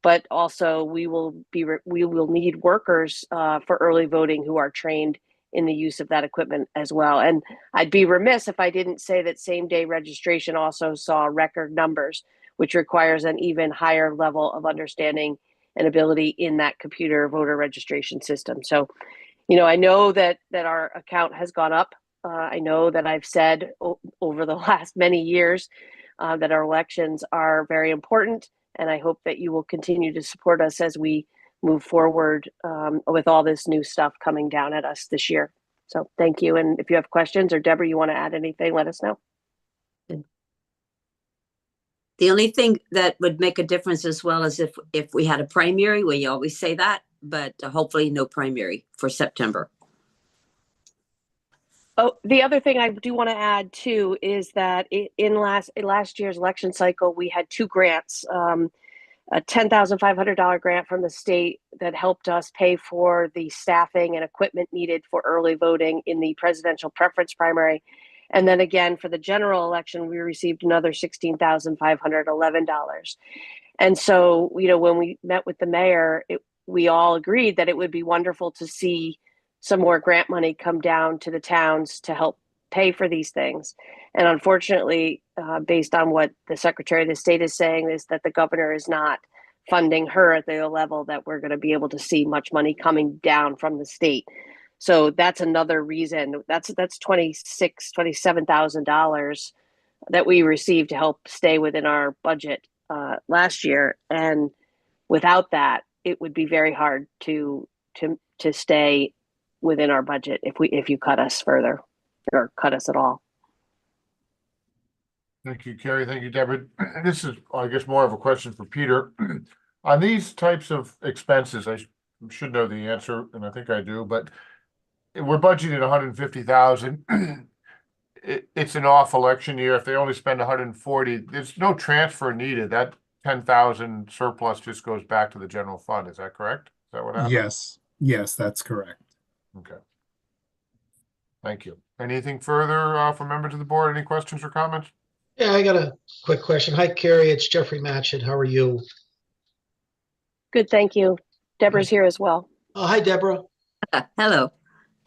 but also we will need workers for early voting who are trained in the use of that equipment as well. And I'd be remiss if I didn't say that same day registration also saw record numbers, which requires an even higher level of understanding and ability in that computer voter registration system. So, I know that our account has gone up. I know that I've said over the last many years that our elections are very important, and I hope that you will continue to support us as we move forward with all this new stuff coming down at us this year. So thank you. And if you have questions, or Deborah, you want to add anything, let us know. The only thing that would make a difference as well is if we had a primary. We always say that, but hopefully no primary for September. Oh, the other thing I do want to add too is that in last year's election cycle, we had two grants, a $10,500 grant from the state that helped us pay for the staffing and equipment needed for early voting in the presidential preference primary. And then again, for the general election, we received another $16,511. And so, when we met with the mayor, we all agreed that it would be wonderful to see some more grant money come down to the towns to help pay for these things. And unfortunately, based on what the Secretary of the State is saying, is that the governor is not funding her at the level that we're going to be able to see much money coming down from the state. So that's another reason. That's $27,000 that we received to help stay within our budget last year. And without that, it would be very hard to stay within our budget if you cut us further, or cut us at all. Thank you, Carrie. Thank you, Deborah. This is, I guess, more of a question for Peter. On these types of expenses, I should know the answer, and I think I do, but we're budgeting 150,000. It's an off election year. If they only spend 140, there's no transfer needed. That 10,000 surplus just goes back to the general fund. Is that correct? Is that what happened? Yes, that's correct. Okay. Thank you. Anything further from members of the board? Any questions or comments? Yeah, I got a quick question. Hi, Carrie. It's Jeffrey Matchett. How are you? Good, thank you. Deborah's here as well. Oh, hi, Deborah. Hello.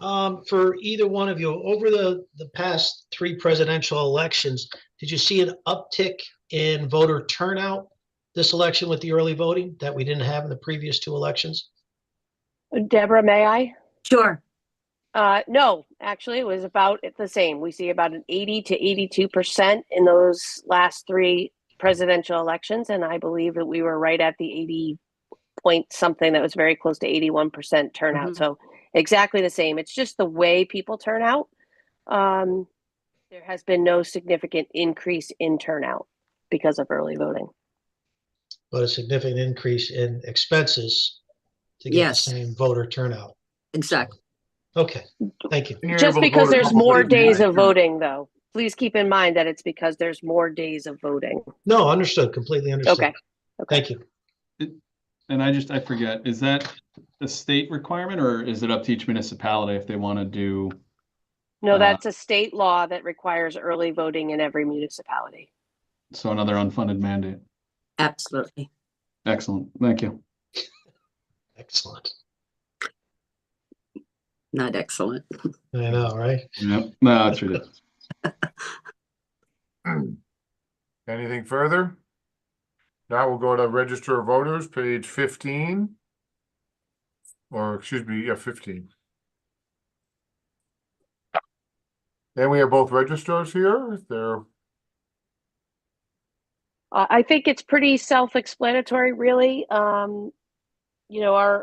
For either one of you, over the past 3 presidential elections, did you see an uptick in voter turnout this election with the early voting that we didn't have in the previous 2 elections? Deborah, may I? Sure. No, actually, it was about the same. We see about an 80 to 82% in those last 3 presidential elections, and I believe that we were right at the 80 point something that was very close to 81% turnout. So exactly the same. It's just the way people turn out. There has been no significant increase in turnout because of early voting. But a significant increase in expenses to get the same voter turnout. Exactly. Okay, thank you. Just because there's more days of voting, though. Please keep in mind that it's because there's more days of voting. No, understood, completely understood. Okay. Thank you. And I forget, is that a state requirement or is it up to each municipality if they want to do? No, that's a state law that requires early voting in every municipality. So another unfunded mandate. Absolutely. Excellent. Thank you. Excellent. Not excellent. I know, right? Yep. No, that's ridiculous. Anything further? Now we'll go to Register of Voters, page 15. Or, excuse me, yeah, 15. And we have both registrars here. Is there? I think it's pretty self-explanatory, really. You know,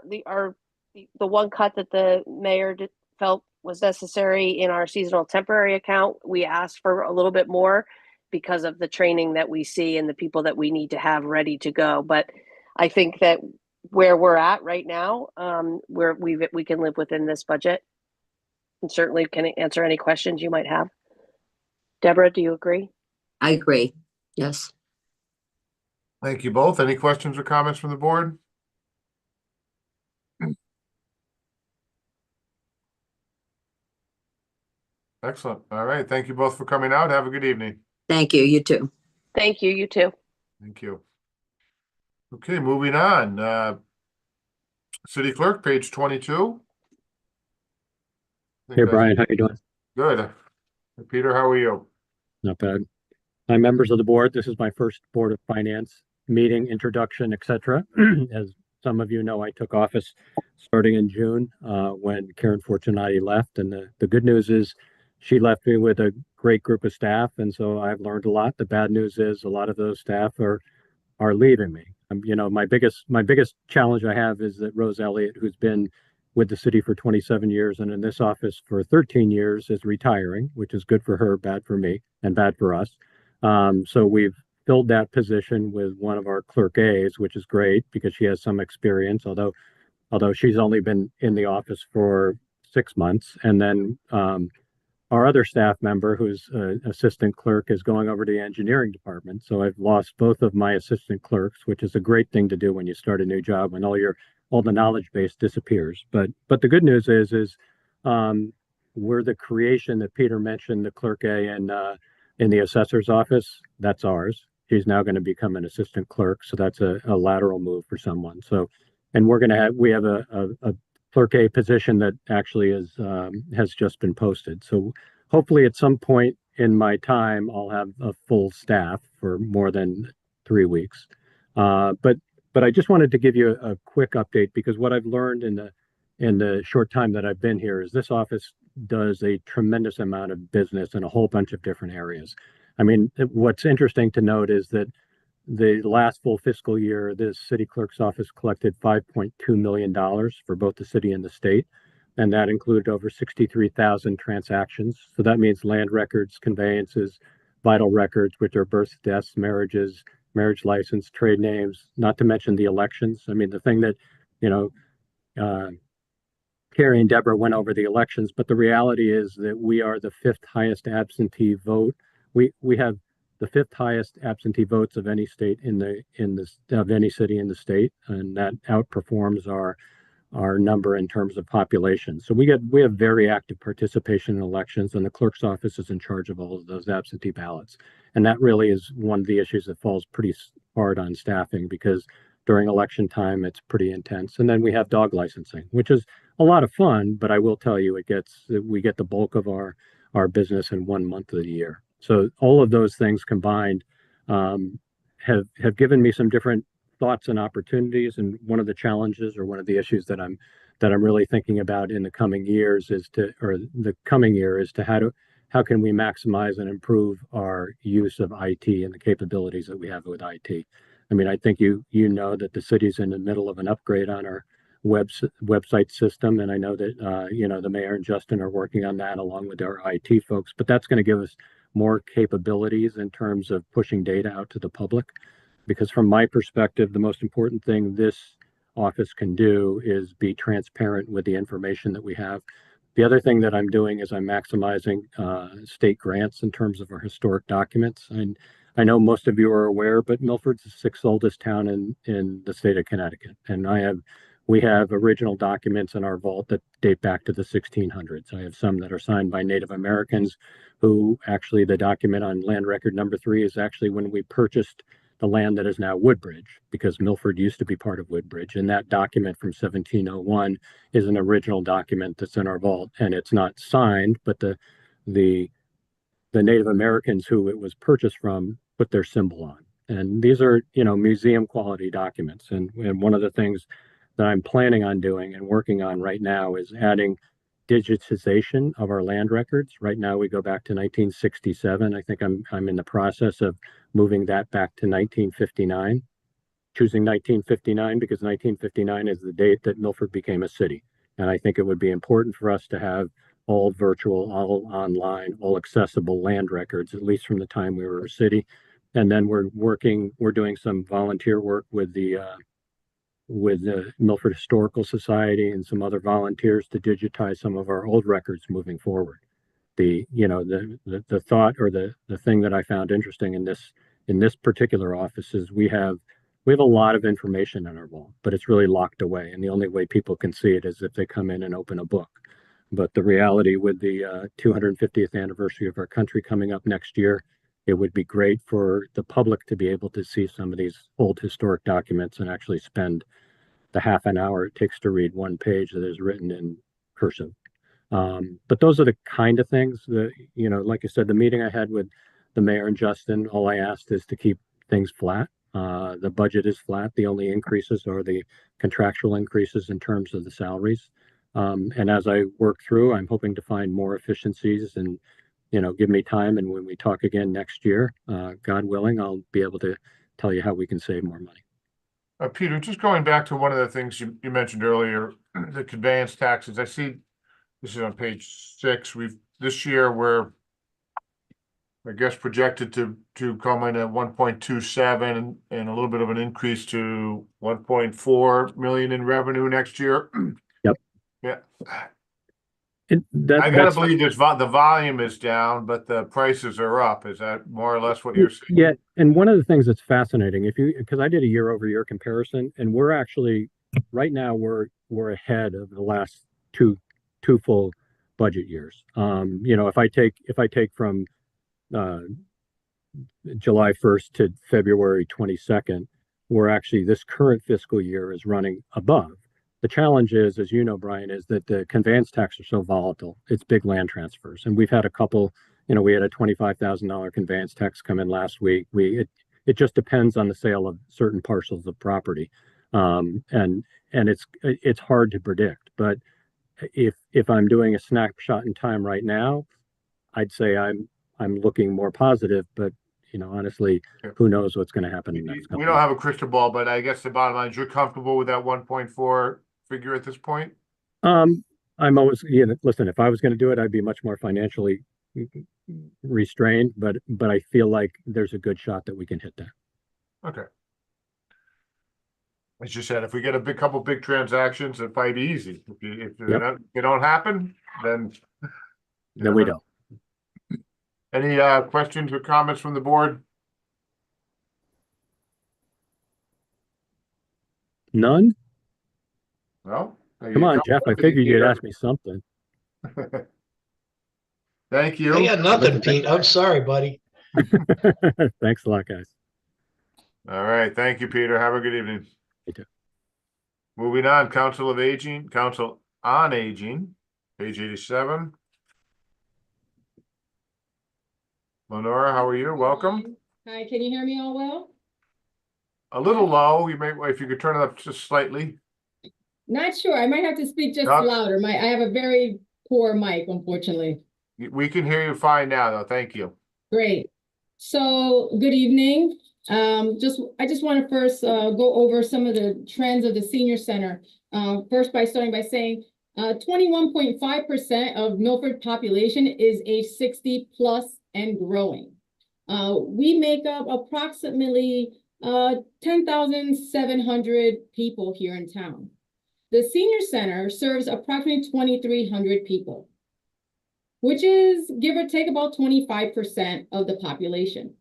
the one cut that the mayor felt was necessary in our seasonal temporary account, we asked for a little bit more because of the training that we see and the people that we need to have ready to go. But I think that where we're at right now, we can live within this budget, and certainly can answer any questions you might have. Deborah, do you agree? I agree. Yes. Thank you both. Any questions or comments from the board? Excellent. All right. Thank you both for coming out. Have a good evening. Thank you. You too. Thank you. You too. Thank you. Okay, moving on. City Clerk, page 22. Hey, Brian, how you doing? Good. Hey, Peter, how are you? Not bad. Hi, members of the board. This is my first Board of Finance meeting, introduction, etc. As some of you know, I took office starting in June when Karen Fortunati left. And the good news is she left me with a great group of staff. And so I've learned a lot. The bad news is a lot of those staff are leaving me. You know, my biggest challenge I have is that Rose Elliott, who's been with the city for 27 years and in this office for 13 years, is retiring, which is good for her, bad for me, and bad for us. So we've filled that position with one of our clerk A's, which is great because she has some experience, although she's only been in the office for 6 months. And then our other staff member, who's assistant clerk, is going over to the engineering department. So I've lost both of my assistant clerks, which is a great thing to do when you start a new job, when all the knowledge base disappears. But the good news is we're the creation that Peter mentioned, the clerk A in the assessor's office. That's ours. She's now going to become an assistant clerk. So that's a lateral move for someone. So, and we have a clerk A position that actually has just been posted. So hopefully at some point in my time, I'll have a full staff for more than 3 weeks. But I just wanted to give you a quick update because what I've learned in the short time that I've been here is this office does a tremendous amount of business in a whole bunch of different areas. I mean, what's interesting to note is that the last full fiscal year, the city clerk's office collected $5.2 million for both the city and the state. And that included over 63,000 transactions. So that means land records, conveyances, vital records, which are births, deaths, marriages, marriage license, trade names, not to mention the elections. I mean, the thing that, you know, Carrie and Deborah went over the elections, but the reality is that we are the 5th highest absentee vote. We have the 5th highest absentee votes of any state of any city in the state, and that outperforms our number in terms of population. So we have very active participation in elections, and the clerk's office is in charge of all of those absentee ballots. And that really is one of the issues that falls pretty hard on staffing because during election time, it's pretty intense. And then we have dog licensing, which is a lot of fun, but I will tell you, we get the bulk of our business in 1 month of the year. So all of those things combined have given me some different thoughts and opportunities. And one of the challenges, or one of the issues that I'm really thinking about in the coming years is how can we maximize and improve our use of IT and the capabilities that we have with IT. I mean, I think you know that the city's in the middle of an upgrade on our website system, and I know that the mayor and Justin are working on that along with our IT folks. But that's going to give us more capabilities in terms of pushing data out to the public. Because from my perspective, the most important thing this office can do is be transparent with the information that we have. The other thing that I'm doing is I'm maximizing state grants in terms of our historic documents. And I know most of you are aware, but Milford's the 6th oldest town in the state of Connecticut. And we have original documents in our vault that date back to the 1600s. I have some that are signed by Native Americans, who actually, the document on land record number 3 is actually when we purchased the land that is now Woodbridge, because Milford used to be part of Woodbridge. And that document from 1701 is an original document that's in our vault, and it's not signed, but the Native Americans who it was purchased from put their symbol on. And these are, museum quality documents. And one of the things that I'm planning on doing and working on right now is adding digitization of our land records. Right now, we go back to 1967. I think I'm in the process of moving that back to 1959, choosing 1959 because 1959 is the date that Milford became a city. And I think it would be important for us to have all virtual, all online, all accessible land records, at least from the time we were a city. And then we're doing some volunteer work with the Milford Historical Society and some other volunteers to digitize some of our old records moving forward. The thought, or the thing that I found interesting in this particular office is we have a lot of information in our vault, but it's really locked away. And the only way people can see it is if they come in and open a book. But the reality, with the 250th anniversary of our country coming up next year, it would be great for the public to be able to see some of these old historic documents and actually spend the half an hour it takes to read one page that is written in cursive. But those are the kind of things that, like I said, the meeting I had with the mayor and Justin, all I asked is to keep things flat. The budget is flat. The only increases are the contractual increases in terms of the salaries. And as I work through, I'm hoping to find more efficiencies and, give me time. And when we talk again next year, God willing, I'll be able to tell you how we can save more money. Peter, just going back to one of the things you mentioned earlier, the conveyance taxes. I see this is on page 6. This year we're, I guess, projected to come in at 1.27 and a little bit of an increase to 1.4 million in revenue next year. Yep. Yeah. I gotta believe the volume is down, but the prices are up. Is that more or less what you're seeing? Yeah, and one of the things that's fascinating, because I did a year-over-year comparison, and we're actually right now we're ahead of the last two full budget years. If I take from July 1st to February 22nd, we're actually, this current fiscal year is running above. The challenge is, as you know, Brian, is that the conveyance tax are so volatile. It's big land transfers. And we've had a couple, we had a $25,000 conveyance tax come in last week. It just depends on the sale of certain parcels of property. And it's hard to predict. But if I'm doing a snapshot in time right now, I'd say I'm looking more positive, but honestly, who knows what's going to happen in the next couple. We don't have a crystal ball, but I guess the bottom line is you're comfortable with that 1.4 figure at this point? I'm always, listen, if I was going to do it, I'd be much more financially restrained, but I feel like there's a good shot that we can hit that. Okay. As you said, if we get a couple big transactions, it might be easy. If they don't happen, then we don't. Any questions or comments from the board? None? No? Come on, Jeff. I figured you'd ask me something. Thank you. I got nothing, Pete. I'm sorry, buddy. Thanks a lot, guys. All right. Thank you, Peter. Have a good evening. You too. Moving on, Council on Aging, page 87. Lenora, how are you? Welcome. Hi, can you hear me all well? A little low. You may, if you could turn it up just slightly. Not sure. I might have to speak just Nope. louder. I have a very poor mic, unfortunately. We can hear you fine now, though. Thank you. Great. So, good evening. I just want to first go over some of the trends of the senior center. First, by starting by saying 21.5% of Milford population is age 60 plus and growing. We make up approximately 10,700 people here in town. The senior center serves approximately 2,300 people, which is give or take about 25% of the population.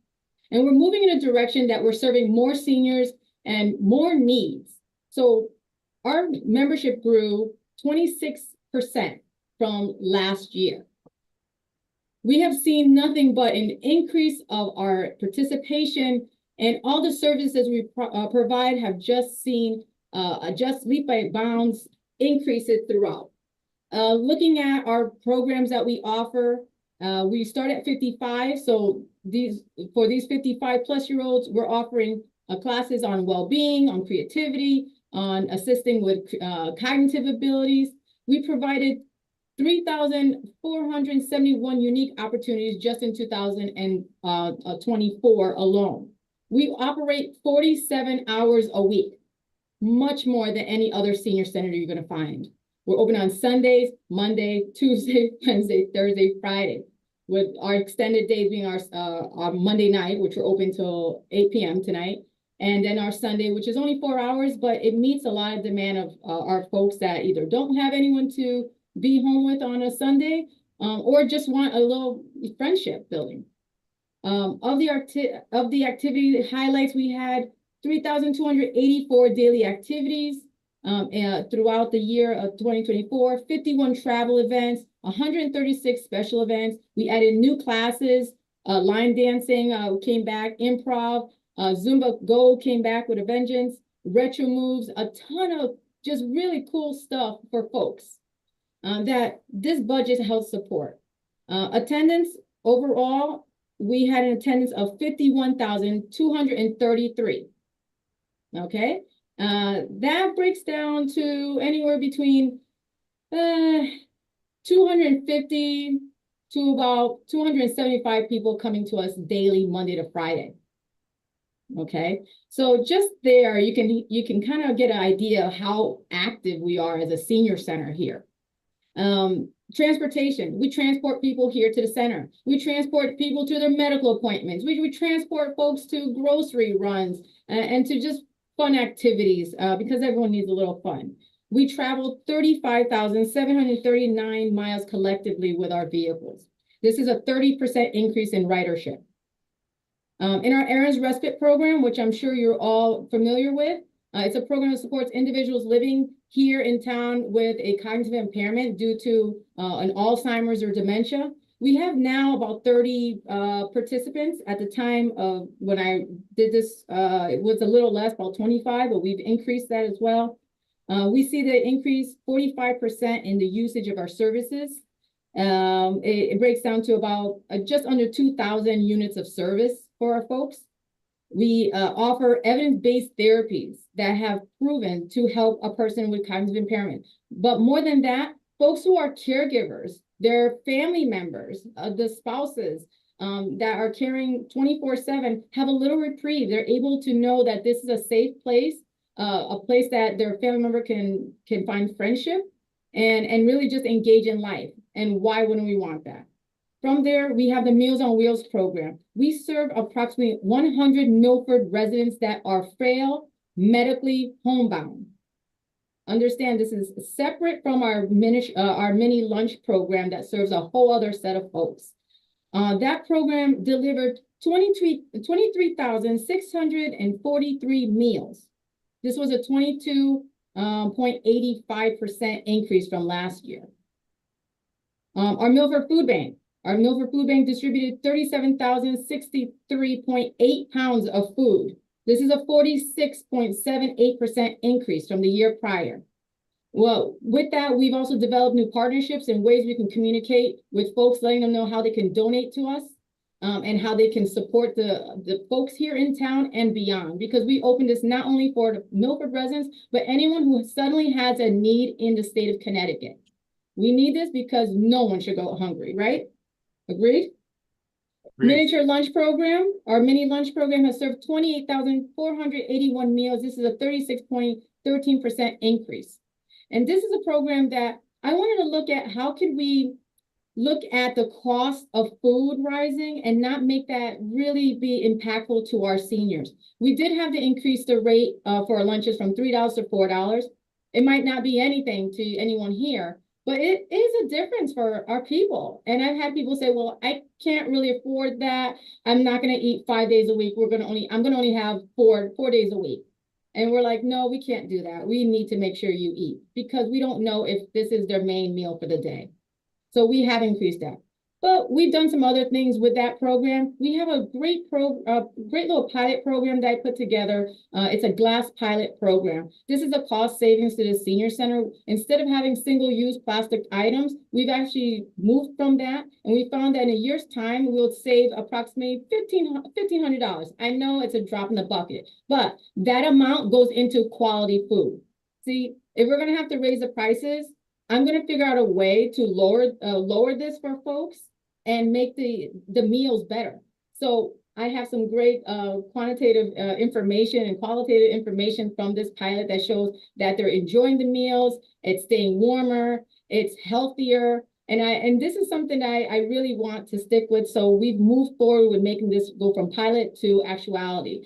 And we're moving in a direction that we're serving more seniors and more needs. So our membership grew 26% from last year. We have seen nothing but an increase of our participation, and all the services we provide have just seen just leap by bounds increases throughout. Looking at our programs that we offer, we start at 55. So for these 55 plus year olds, we're offering classes on well-being, on creativity, on assisting with cognitive abilities. We provided 3,471 unique opportunities just in 2024 alone. We operate 47 hours a week, much more than any other senior center you're going to find. We're open on Sundays, Monday, Tuesday, Wednesday, Thursday, Friday, with our extended days being our Monday night, which we're open till 8 p.m. tonight, and then our Sunday, which is only 4 hours, but it meets a lot of demand of our folks that either don't have anyone to be home with on a Sunday, or just want a little friendship building. Of the activity highlights, we had 3,284 daily activities throughout the year of 2024, 51 travel events, 136 special events. We added new classes, line dancing came back, improv, Zumba Go came back with a vengeance, retro moves, a ton of just really cool stuff for folks that this budget helps support. Attendance overall, we had an attendance of 51,233. Okay, that breaks down to anywhere between 250 to about 275 people coming to us daily, Monday to Friday. Okay, so just there, you can kind of get an idea of how active we are as a senior center here. Transportation, we transport people here to the center. We transport people to their medical appointments. We transport folks to grocery runs and to just fun activities because everyone needs a little fun. We traveled 35,739 miles collectively with our vehicles. This is a 30% increase in ridership. In our Aaron's Respite program, which I'm sure you're all familiar with, it's a program that supports individuals living here in town with a cognitive impairment due to an Alzheimer's or dementia. We have now about 30 participants. At the time of when I did this, it was a little less, about 25, but we've increased that as well. We see the increase 45% in the usage of our services. It breaks down to about just under 2,000 units of service for our folks. We offer evidence-based therapies that have proven to help a person with cognitive impairment. But more than that, folks who are caregivers, their family members, the spouses that are caring 24/7 have a little reprieve. They're able to know that this is a safe place, a place that their family member can find friendship and really just engage in life. And why wouldn't we want that? From there, we have the Meals on Wheels program. We serve approximately 100 Milford residents that are frail, medically homebound. Understand this is separate from our mini lunch program that serves a whole other set of folks. That program delivered 23,643 meals. This was a 22.85% increase from last year. Our Milford Food Bank. Our Milford Food Bank distributed 37,063.8 pounds of food. This is a 46.78% increase from the year prior. Well, with that, we've also developed new partnerships and ways we can communicate with folks, letting them know how they can donate to us. And how they can support the folks here in town and beyond, because we opened this not only for the Milford residents, but anyone who suddenly has a need in the state of Connecticut. We need this because no one should go hungry, right? Agreed? Miniature lunch program. Our mini lunch program has served 28,481 meals. This is a 36.13% increase. And this is a program that I wanted to look at. How could we look at the cost of food rising and not make that really be impactful to our seniors? We did have to increase the rate for our lunches from $3 to $4. It might not be anything to anyone here, but it is a difference for our people. And I've had people say, well, I can't really afford that. I'm not going to eat 5 days a week. I'm going to only have four days a week. And we're like, no, we can't do that. We need to make sure you eat, because we don't know if this is their main meal for the day. So we have increased that. But we've done some other things with that program. We have a great little pilot program that I put together. It's a glass pilot program. This is a cost savings to the senior center. Instead of having single-use plastic items, we've actually moved from that. And we found that in a year's time, we'll save approximately $1,500. I know it's a drop in the bucket, but that amount goes into quality food. See, if we're going to have to raise the prices, I'm going to figure out a way to lower this for folks and make the meals better. So I have some great quantitative information and qualitative information from this pilot that shows that they're enjoying the meals, it's staying warmer, it's healthier. And this is something I really want to stick with. So we've moved forward with making this go from pilot to actuality.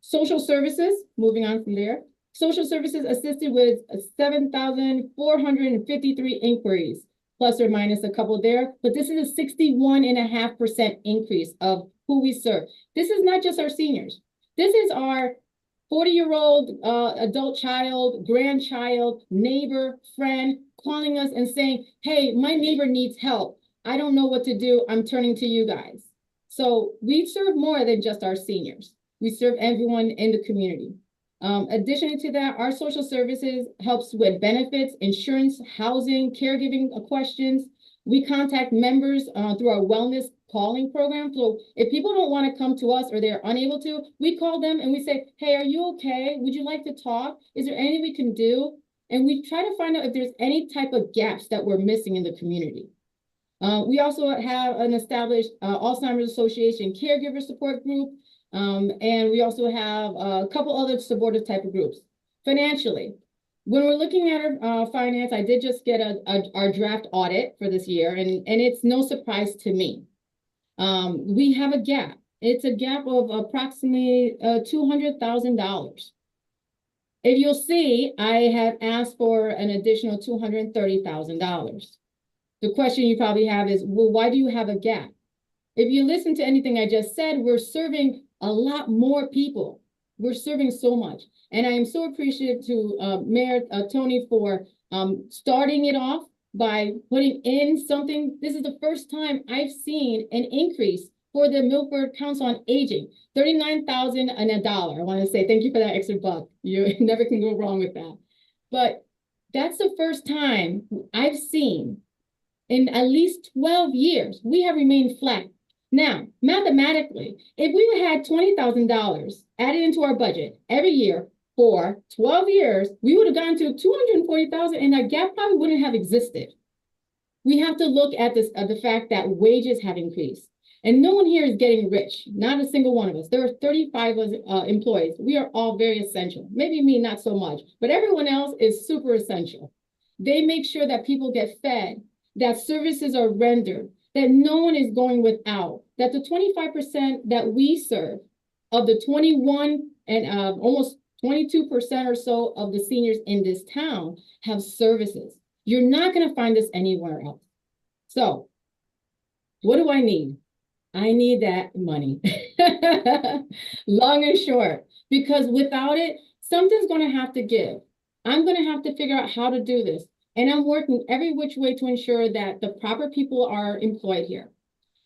Social services, moving on from there. Social services assisted with 7,453 inquiries, plus or minus a couple there, but this is a 61.5% increase of who we serve. This is not just our seniors. This is our 40-year-old adult child, grandchild, neighbor, friend, calling us and saying, hey, my neighbor needs help. I don't know what to do. I'm turning to you guys. So we serve more than just our seniors. We serve everyone in the community. Additionally to that, our social services helps with benefits, insurance, housing, caregiving questions. We contact members through our wellness calling program. So if people don't want to come to us or they're unable to, we call them and we say, hey, are you okay? Would you like to talk? Is there anything we can do? And we try to find out if there's any type of gaps that we're missing in the community. We also have an established Alzheimer's Association caregiver support group. And we also have a couple other supportive type of groups. Financially, when we're looking at our finance, I did just get our draft audit for this year, and it's no surprise to me. We have a gap. It's a gap of approximately $200,000. If you'll see, I have asked for an additional $230,000. The question you probably have is, well, why do you have a gap? If you listen to anything I just said, we're serving a lot more people. We're serving so much. And I am so appreciative to Mayor Tony for starting it off by putting in something. This is the first time I've seen an increase for the Milford Council on Aging, $39,000 and $1. I want to say thank you for that extra buck. You never can go wrong with that. But that's the first time I've seen in at least 12 years, we have remained flat. Now, mathematically, if we had $20,000 added into our budget every year for 12 years, we would have gone to $240,000 and our gap probably wouldn't have existed. We have to look at this, the fact that wages have increased. And no one here is getting rich, not a single one of us. There are 35 employees. We are all very essential. Maybe me, not so much, but everyone else is super essential. They make sure that people get fed, that services are rendered, that no one is going without, that the 25% that we serve of the 21 and almost 22% or so of the seniors in this town have services. You're not going to find this anywhere else. So what do I need? I need that money, long and short, because without it, something's going to have to give. I'm going to have to figure out how to do this. And I'm working every which way to ensure that the proper people are employed here.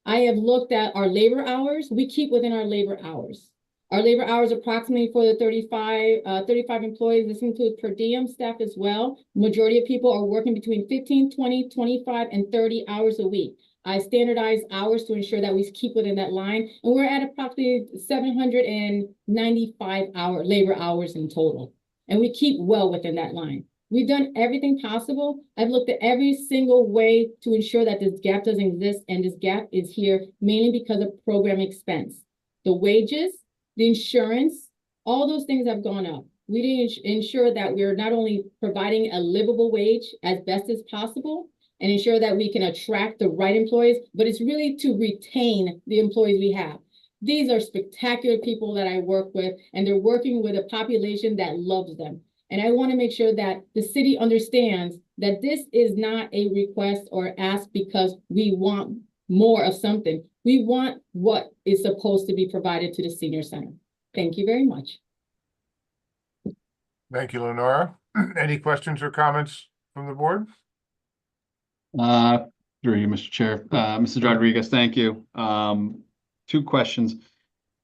I have looked at our labor hours. We keep within our labor hours. Our labor hours approximately for the 35 employees. This includes per diem staff as well. Majority of people are working between 15, 20, 25, and 30 hours a week. I standardize hours to ensure that we keep within that line. And we're at approximately 795 labor hours in total. And we keep well within that line. We've done everything possible. I've looked at every single way to ensure that this gap doesn't exist. And this gap is here mainly because of program expense. The wages, the insurance, all those things have gone up. We didn't ensure that we're not only providing a livable wage as best as possible and ensure that we can attract the right employees, but it's really to retain the employees we have. These are spectacular people that I work with, and they're working with a population that loves them. And I want to make sure that the city understands that this is not a request or ask because we want more of something. We want what is supposed to be provided to the senior center. Thank you very much. Thank you, Lenora. Any questions or comments from the board? Through you, Mr. Chair. Mrs. Rodriguez, thank you. Two questions.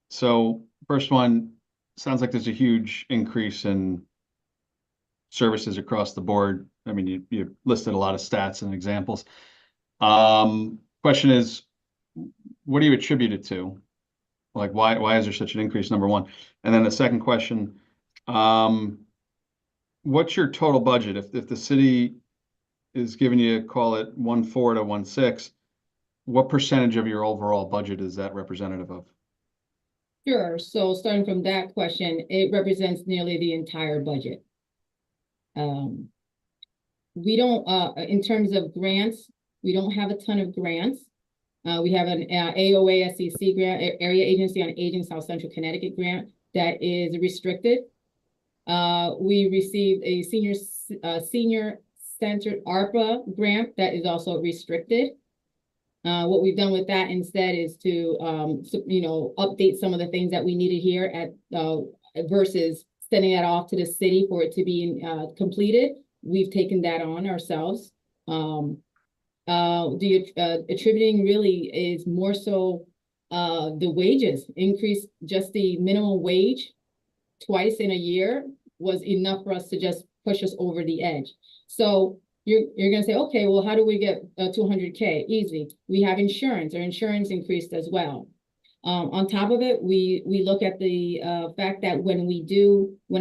So first one, sounds like there's a huge increase in services across the board. I mean, you listed a lot of stats and examples. Question is, what do you attribute it to? Like, why is there such an increase, number one? And then the second question, what's your total budget? If the city is giving you, call it 1.4 to 1.6, what percentage of your overall budget is that representative of? Sure. So starting from that question, it represents nearly the entire budget. We don't, in terms of grants, we don't have a ton of grants. We have an AOA SEC grant, Area Agency on Aging South Central Connecticut grant that is restricted. We received a senior centered ARPA grant that is also restricted. What we've done with that instead is to, update some of the things that we needed here at versus sending that off to the city for it to be completed. We've taken that on ourselves. Attributing really is more so the wages increase. Just the minimum wage twice in a year was enough for us to just push us over the edge. So you're going to say, okay, well, how do we get 200K? Easy. We have insurance. Our insurance increased as well. On top of it, we look at the fact that when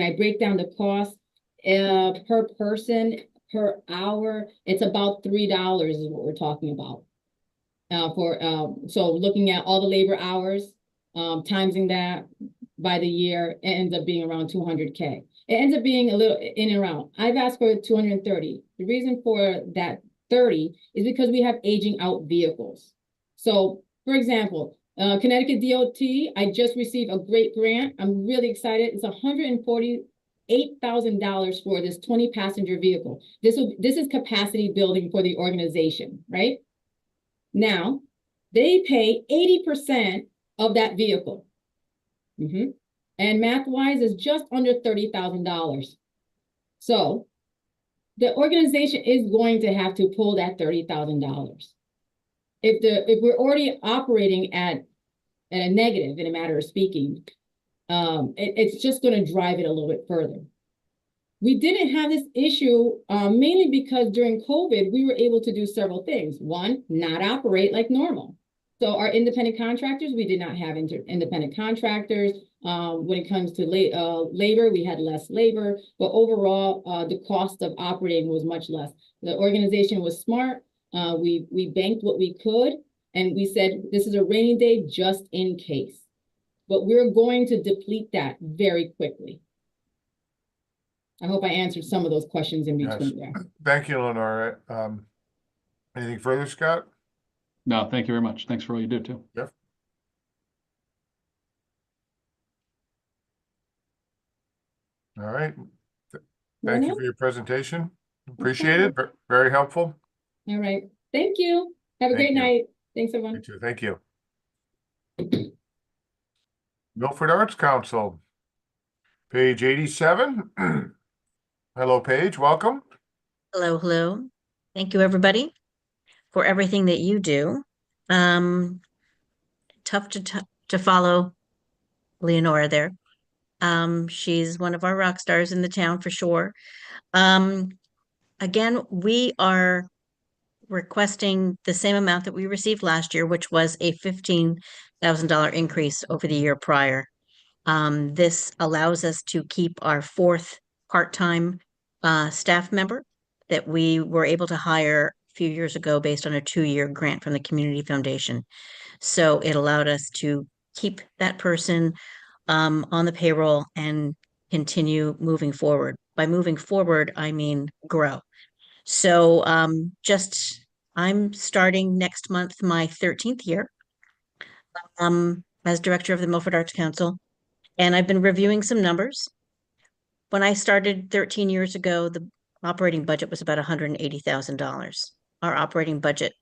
I break down the cost per person, per hour, it's about $3 is what we're talking about. So looking at all the labor hours, timesing that by the year, it ends up being around 200K. It ends up being a little in and around. I've asked for 230. The reason for that 30 is because we have aging out vehicles. So, for example, Connecticut DOT, I just received a great grant. I'm really excited. It's $148,000 for this 20-passenger vehicle. This is capacity building for the organization, right? Now, they pay 80% of that vehicle. And math-wise is just under $30,000. So the organization is going to have to pull that $30,000. If we're already operating at a negative, in a matter of speaking, it's just going to drive it a little bit further. We didn't have this issue mainly because during COVID, we were able to do several things. One, not operate like normal. So our independent contractors, we did not have independent contractors. When it comes to labor, we had less labor, but overall, the cost of operating was much less. The organization was smart. We banked what we could, and we said, this is a rainy day just in case. But we're going to deplete that very quickly. I hope I answered some of those questions in between there. Thank you, Lenora. Anything further, Scott? No, thank you very much. Thanks for all you do too. Yep. All right. Thank you for your presentation. Appreciate it. Very helpful. All right. Thank you. Have a great night. Thanks, everyone. You too. Thank you. Milford Arts Council, page 87. Hello, Paige. Welcome. Hello, hello. Thank you, everybody, for everything that you do. Tough to follow Leonora there. She's one of our rock stars in the town for sure. Again, we are requesting the same amount that we received last year, which was a $15,000 increase over the year prior. This allows us to keep our fourth part-time staff member that we were able to hire a few years ago based on a 2-year grant from the Community Foundation. So it allowed us to keep that person on the payroll and continue moving forward. By moving forward, I mean grow. So I'm starting next month my 13th year as director of the Milford Arts Council, and I've been reviewing some numbers. When I started 13 years ago, the operating budget was about $180,000. Our operating budget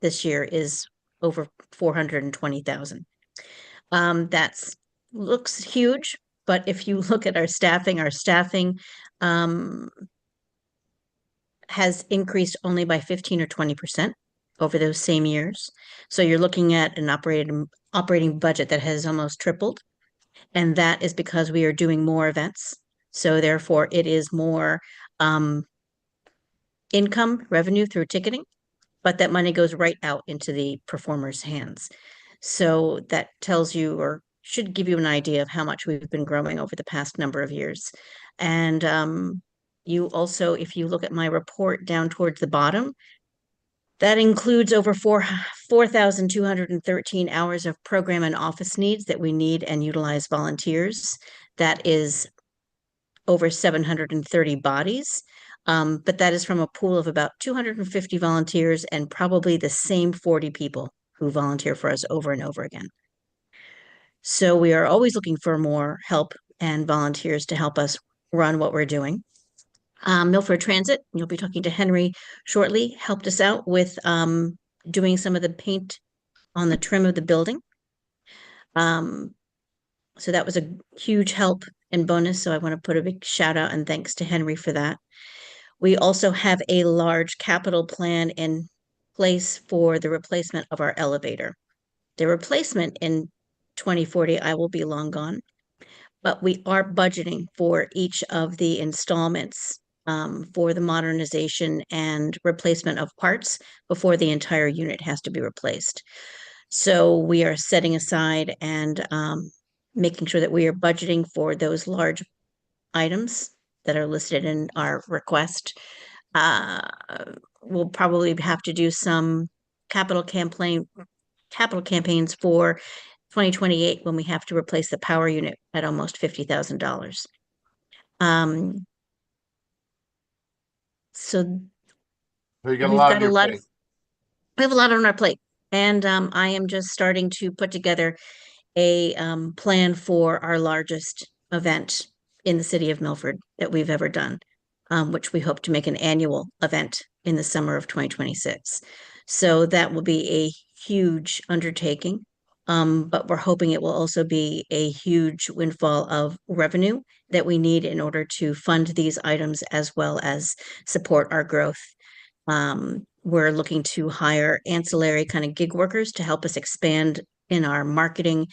this year is over $420,000. That's looks huge, but if you look at our staffing has increased only by 15 or 20% over those same years. So you're looking at an operating budget that has almost tripled. And that is because we are doing more events. So therefore it is more income revenue through ticketing, but that money goes right out into the performers' hands. So that tells you or should give you an idea of how much we've been growing over the past number of years. And you also, if you look at my report down towards the bottom, that includes over 4,213 hours of program and office needs that we need and utilize volunteers. That is over 730 bodies. But that is from a pool of about 250 volunteers and probably the same 40 people who volunteer for us over and over again. So we are always looking for more help and volunteers to help us run what we're doing. Milford Transit, you'll be talking to Henry shortly, helped us out with doing some of the paint on the trim of the building. So that was a huge help and bonus. So I want to put a big shout out and thanks to Henry for that. We also have a large capital plan in place for the replacement of our elevator. The replacement in 2040, I will be long gone, but we are budgeting for each of the installments for the modernization and replacement of parts before the entire unit has to be replaced. So we are setting aside and making sure that we are budgeting for those large items that are listed in our request. We'll probably have to do some capital campaigns for 2028 when we have to replace the power unit at almost $50,000. So you got a lot on your plate. We have a lot on our plate, and I am just starting to put together a plan for our largest event in the city of Milford that we've ever done, which we hope to make an annual event in the summer of 2026. So that will be a huge undertaking, but we're hoping it will also be a huge windfall of revenue that we need in order to fund these items as well as support our growth. We're looking to hire ancillary kind of gig workers to help us expand in our marketing,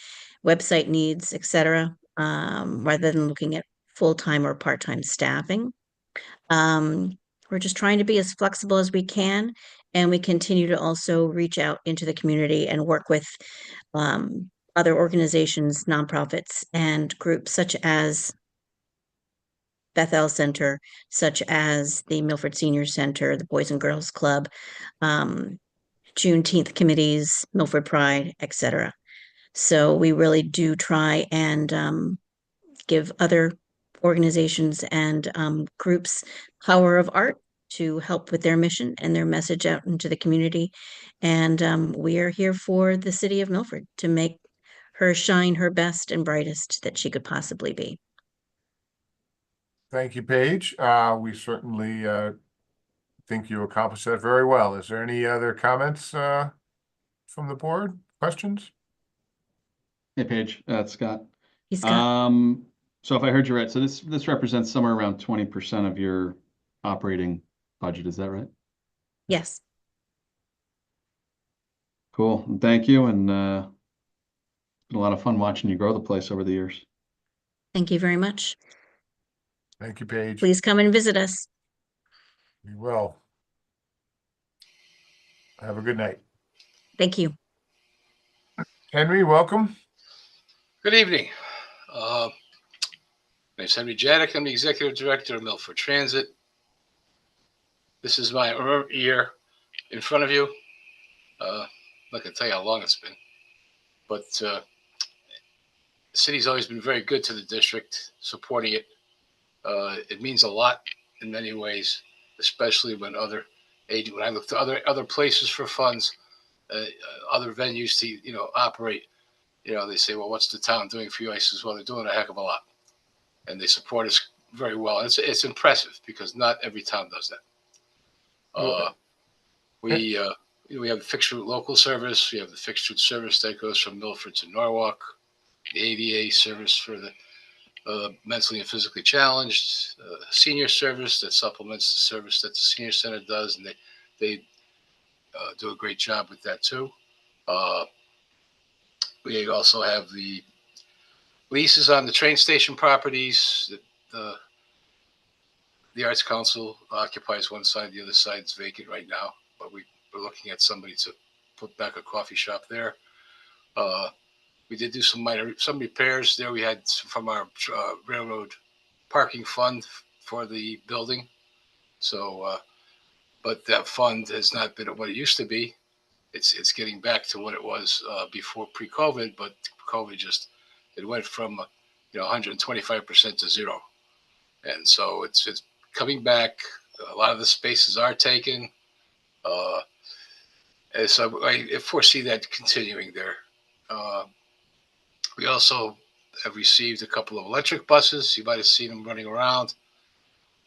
website needs, etc., rather than looking at full-time or part-time staffing. We're just trying to be as flexible as we can, and we continue to also reach out into the community and work with other organizations, nonprofits, and groups such as Bethel Center, such as the Milford Senior Center, the Boys and Girls Club, Juneteenth committees, Milford Pride, etc. So we really do try and give other organizations and groups power of art to help with their mission and their message out into the community. And we are here for the city of Milford to make her shine her best and brightest that she could possibly be. Thank you, Paige. We certainly think you accomplished that very well. Is there any other comments from the board? Questions? Hey, Paige, Scott. Hey, Scott. So if I heard you right, so this represents somewhere around 20% of your operating budget, is that right? Yes. Cool. Thank you. And been a lot of fun watching you grow the place over the years. Thank you very much. Thank you, Paige. Please come and visit us. We will. Have a good night. Thank you. Henry, welcome. Good evening. My name's Henry Jadek. I'm the Executive Director of Milford Transit. This is my year in front of you. I'm not going to tell you how long it's been, but the city's always been very good to the district, supporting it. It means a lot in many ways, especially when when I look to other places for funds, other venues to operate. They say, well, what's the town doing for you? I says, well, they're doing a heck of a lot, and they support us very well. And it's impressive because not every town does that. We have the fixed route local service. We have the fixed route service that goes from Milford to Norwalk. The ADA service for the mentally and physically challenged. Senior service that supplements the service that the senior center does, and they do a great job with that too. We also have the leases on the train station properties. The Arts Council occupies one side, the other side is vacant right now, but we're looking at somebody to put back a coffee shop there. We did do some repairs there. We had from our railroad parking fund for the building. So, but that fund has not been what it used to be. It's getting back to what it was before pre-COVID, but COVID it went from 125% to zero, and so it's coming back. A lot of the spaces are taken, and so I foresee that continuing there. We also have received a couple of electric buses. You might have seen them running around.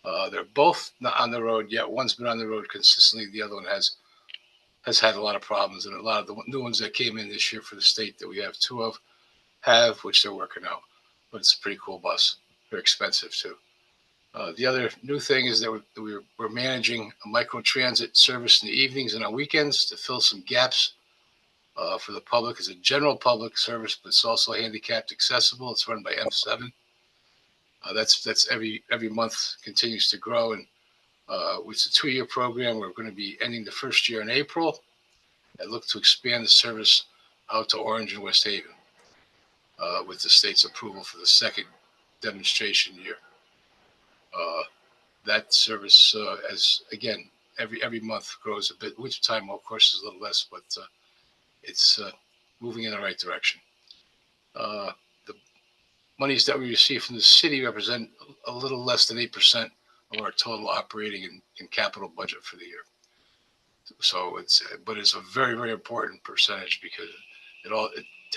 They're both not on the road yet. One's been on the road consistently. The other one has had a lot of problems, and a lot of the new ones that came in this year for the state that we have two of which they're working out. But it's a pretty cool bus. They're expensive too. The other new thing is that we're managing a micro transit service in the evenings and on weekends to fill some gaps for the public. It's a general public service, but it's also handicapped accessible. It's run by M7. That's every month continues to grow, and it's a 2-year program. We're going to be ending the first year in April and look to expand the service out to Orange and West Haven with the state's approval for the second demonstration year. That service, as again, every month grows a bit. Winter time, of course, is a little less, but it's moving in the right direction. The monies that we receive from the city represent a little less than 8% of our total operating and capital budget for the year. So it's a very, very important percentage because it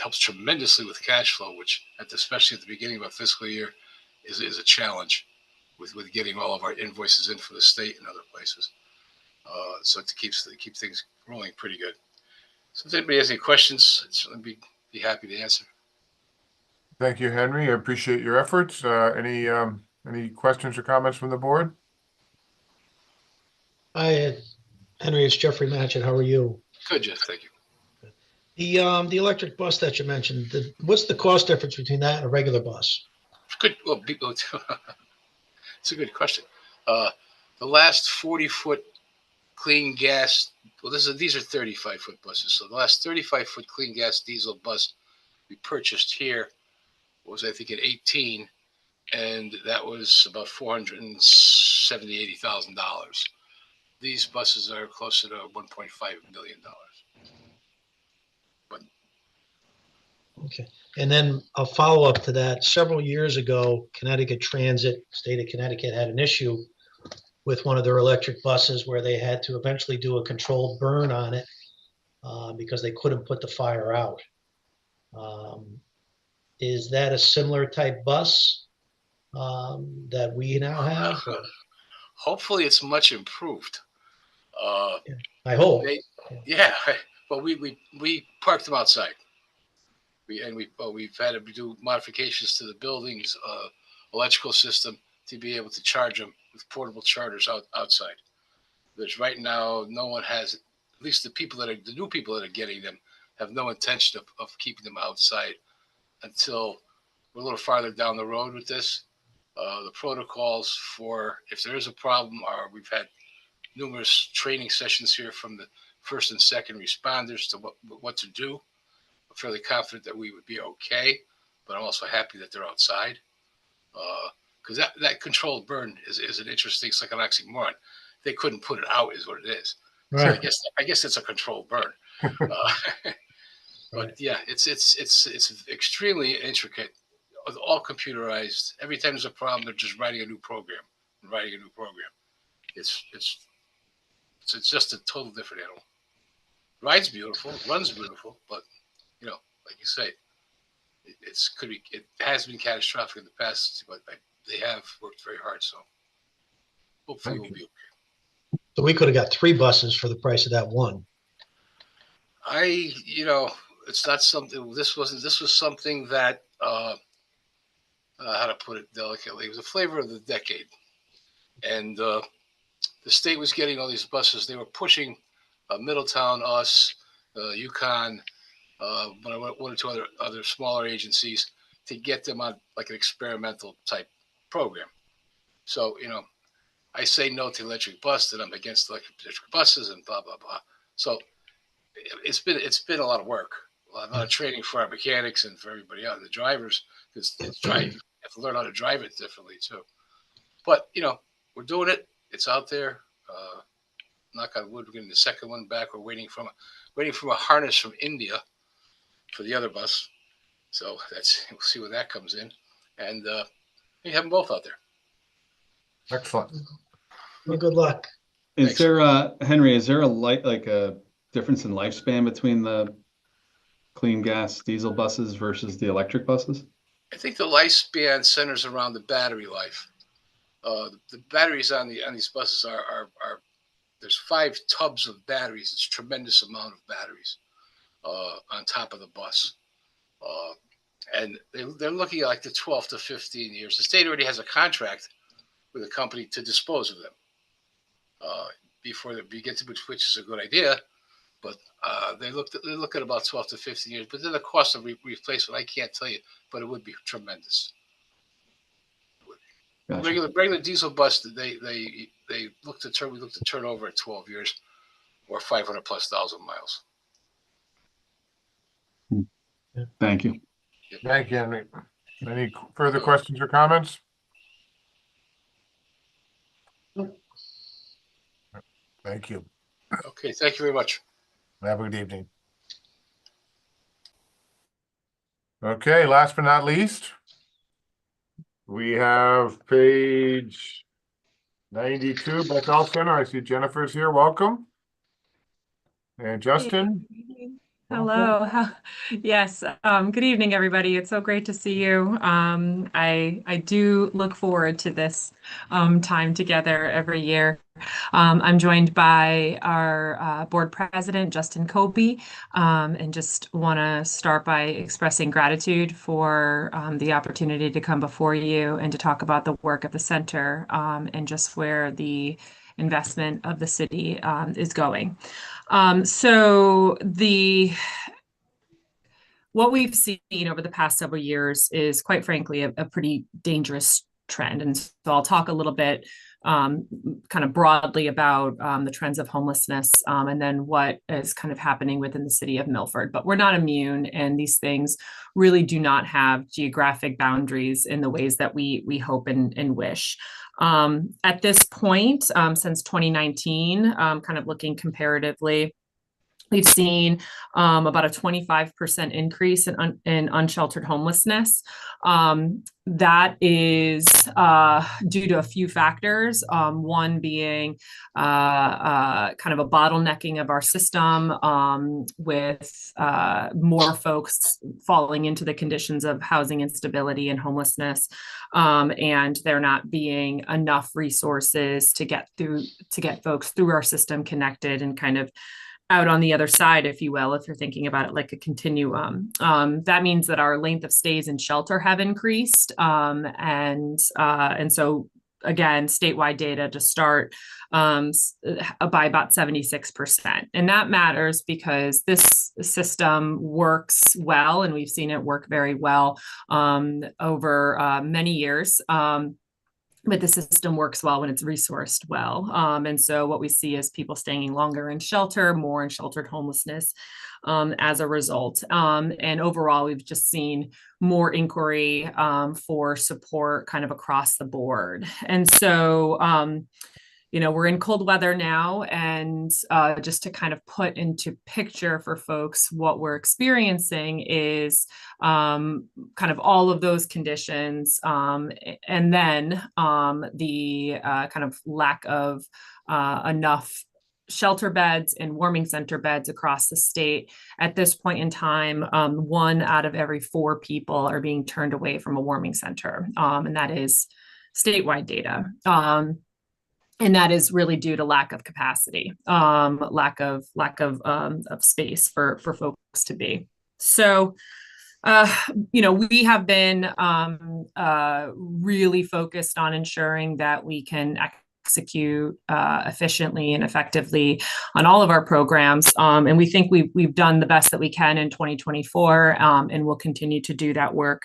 helps tremendously with cash flow, which especially at the beginning of a fiscal year is a challenge with getting all of our invoices in for the state and other places. So to keep things rolling pretty good. So if anybody has any questions, I'd be happy to answer. Thank you, Henry. I appreciate your efforts. Any questions or comments from the board? Hi, Henry, it's Jeffrey Matchett. How are you? Good, Jeff. Thank you. The electric bus that you mentioned, what's the cost difference between that and a regular bus? Good. Well, it's a good question. The last 40-foot clean gas. Well, these are 35-foot buses. So the last 35-foot clean gas diesel bus we purchased here was, I think, in 18, and that was about $480,000. These buses are closer to $1.5 million. Okay. And then a follow-up to that, several years ago, Connecticut Transit, state of Connecticut, had an issue with one of their electric buses where they had to eventually do a controlled burn on it because they couldn't put the fire out. Is that a similar type bus that we now have? Hopefully it's much improved. I hope. Well, we parked them outside. We've had to do modifications to the building's electrical system to be able to charge them with portable chargers outside. There's right now no one has, at least the new people that are getting them have no intention of keeping them outside until we're a little farther down the road with this. The protocols for if there is a problem are we've had numerous training sessions here from the first and second responders to what to do. I'm fairly confident that we would be okay, but I'm also happy that they're outside. Because that controlled burn is an interesting, it's like an oxymoron. They couldn't put it out is what it is. Right. So I guess it's a controlled burn. But yeah, it's extremely intricate, all computerized. Every time there's a problem, they're just writing a new program. It's just a total different animal. Rides beautiful, runs beautiful, but like you say, it has been catastrophic in the past, but they have worked very hard. So hopefully we'll be okay. So we could have got 3 buses for the price of that one. It's not something. This was something that how to put it delicately. It was a flavor of the decade, and the state was getting all these buses. They were pushing Middletown, us, UConn, one or two other smaller agencies to get them on like an experimental type program. So I say no to electric bus, that I'm against electric buses, and blah blah blah. So it's been a lot of work, a lot of training for our mechanics and for everybody else, the drivers, because you have to learn how to drive it differently too. But we're doing it. It's out there. Knock on wood, we're getting the second one back. We're waiting from a harness from India for the other bus. So we'll see when that comes in, and you have them both out there. Excellent. Well, good luck. Is there Henry? Is there a difference in lifespan between the clean gas diesel buses versus the electric buses? I think the lifespan centers around the battery life. The batteries on these buses are there's 5 tubs of batteries. It's a tremendous amount of batteries on top of the bus. And they're looking at like the 12 to 15 years. The state already has a contract with a company to dispose of them before they begin to, which is a good idea. But they look at about 12 to 15 years. But then the cost of replacement, I can't tell you, but it would be tremendous. Gotcha. Regular diesel bus, they look to turn. We look to turn over at 12 years, or 500,000+ miles. Thank you. Thank you, Henry. Any further questions or comments? Thank you. Okay, thank you very much. Have a good evening. Okay, last but not least, we have page 92, Bechtel Center. I see Jennifer's here. Welcome. And Justin. Hello. Yes. Good evening, everybody. It's so great to see you. I do look forward to this time together every year. I'm joined by our board president, Justin Colby, and just want to start by expressing gratitude for the opportunity to come before you and to talk about the work of the center and just where the investment of the city is going. What we've seen over the past several years is, quite frankly, a pretty dangerous trend. And so I'll talk a little bit kind of broadly about the trends of homelessness and then what is kind of happening within the city of Milford. But we're not immune, and these things really do not have geographic boundaries in the ways that we hope and wish. At this point, since 2019, kind of looking comparatively, we've seen about a 25% increase in unsheltered homelessness. That is due to a few factors. One being kind of a bottlenecking of our system with more folks falling into the conditions of housing instability and homelessness, and there not being enough resources to get folks through our system connected and kind of out on the other side, if you will, if you're thinking about it like a continuum. That means that our length of stays in shelter have increased. And so again, statewide data to start by about 76%. And that matters because this system works well, and we've seen it work very well over many years. But the system works well when it's resourced well. And so what we see is people staying longer in shelter, more in sheltered homelessness as a result. And overall, we've just seen more inquiry for support kind of across the board. And so, we're in cold weather now, and just to kind of put into picture for folks, what we're experiencing is kind of all of those conditions, and then the kind of lack of enough shelter beds and warming center beds across the state. At this point in time, 1 out of every 4 people are being turned away from a warming center, and that is statewide data. And that is really due to lack of capacity, lack of space for folks to be. So, we have been really focused on ensuring that we can execute efficiently and effectively on all of our programs. And we think we've done the best that we can in 2024, and we'll continue to do that work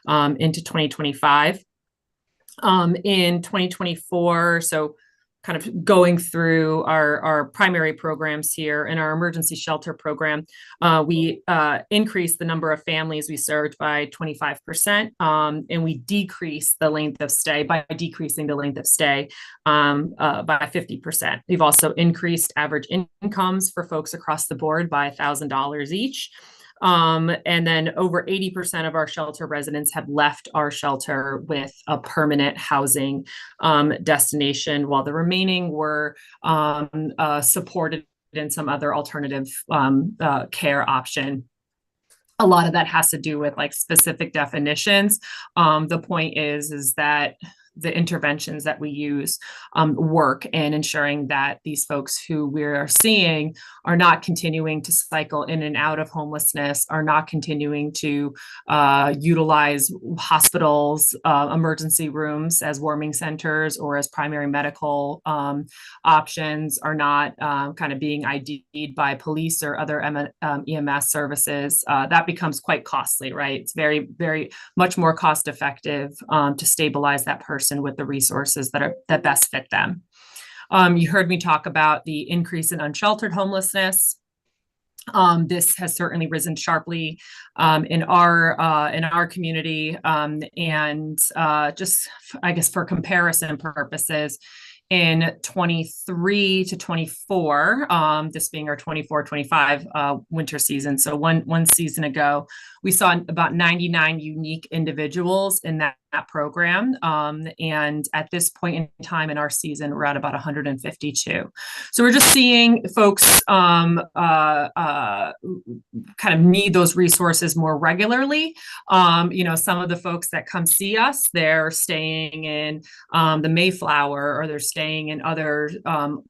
into 2025. In 2024, so kind of going through our primary programs here. In our emergency shelter program, we increased the number of families we served by 25%, and we decreased the length of stay by decreasing the length of stay by 50%. We've also increased average incomes for folks across the board by $1,000 each. And then over 80% of our shelter residents have left our shelter with a permanent housing destination, while the remaining were supported in some other alternative care option. A lot of that has to do with like specific definitions. The point is that the interventions that we use work in ensuring that these folks who we're seeing are not continuing to cycle in and out of homelessness, are not continuing to utilize hospitals, emergency rooms as warming centers or as primary medical options, are not kind of being ID'd by police or other EMS services. That becomes quite costly, right? It's very, very much more cost effective to stabilize that person with the resources that best fit them. You heard me talk about the increase in unsheltered homelessness. This has certainly risen sharply in our community, and just I guess for comparison purposes, in 23 to 24, this being our 24-25 winter season. So one season ago, we saw about 99 unique individuals in that program. And at this point in time in our season, we're at about 152. So we're just seeing folks kind of need those resources more regularly. Some of the folks that come see us, they're staying in the Mayflower, or they're staying in other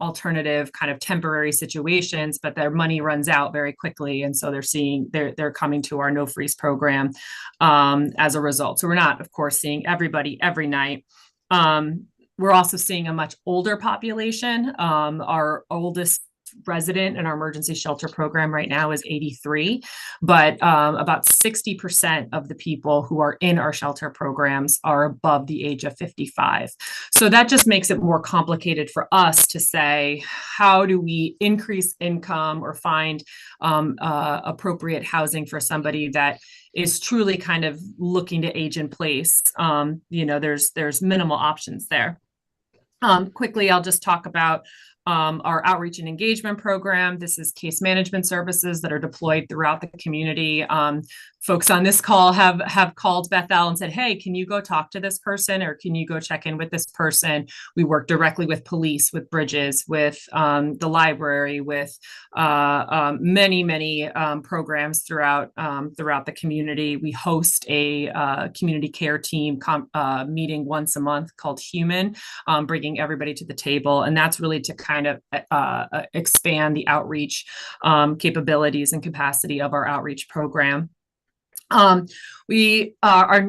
alternative kind of temporary situations, but their money runs out very quickly. And so they're coming to our No Freeze program as a result. So we're not, of course, seeing everybody every night. We're also seeing a much older population. Our oldest resident in our emergency shelter program right now is 83, but about 60% of the people who are in our shelter programs are above the age of 55. So that just makes it more complicated for us to say, how do we increase income or find appropriate housing for somebody that is truly kind of looking to age in place? There's minimal options there. Quickly, I'll just talk about our outreach and engagement program. This is case management services that are deployed throughout the community. Folks on this call have called Bethel and said, hey, can you go talk to this person, or can you go check in with this person? We work directly with police, with Bridges, with the library, with many programs throughout the community. We host a community care team meeting once a month called Human, bringing everybody to the table. And that's really to kind of expand the outreach capabilities and capacity of our outreach program. Our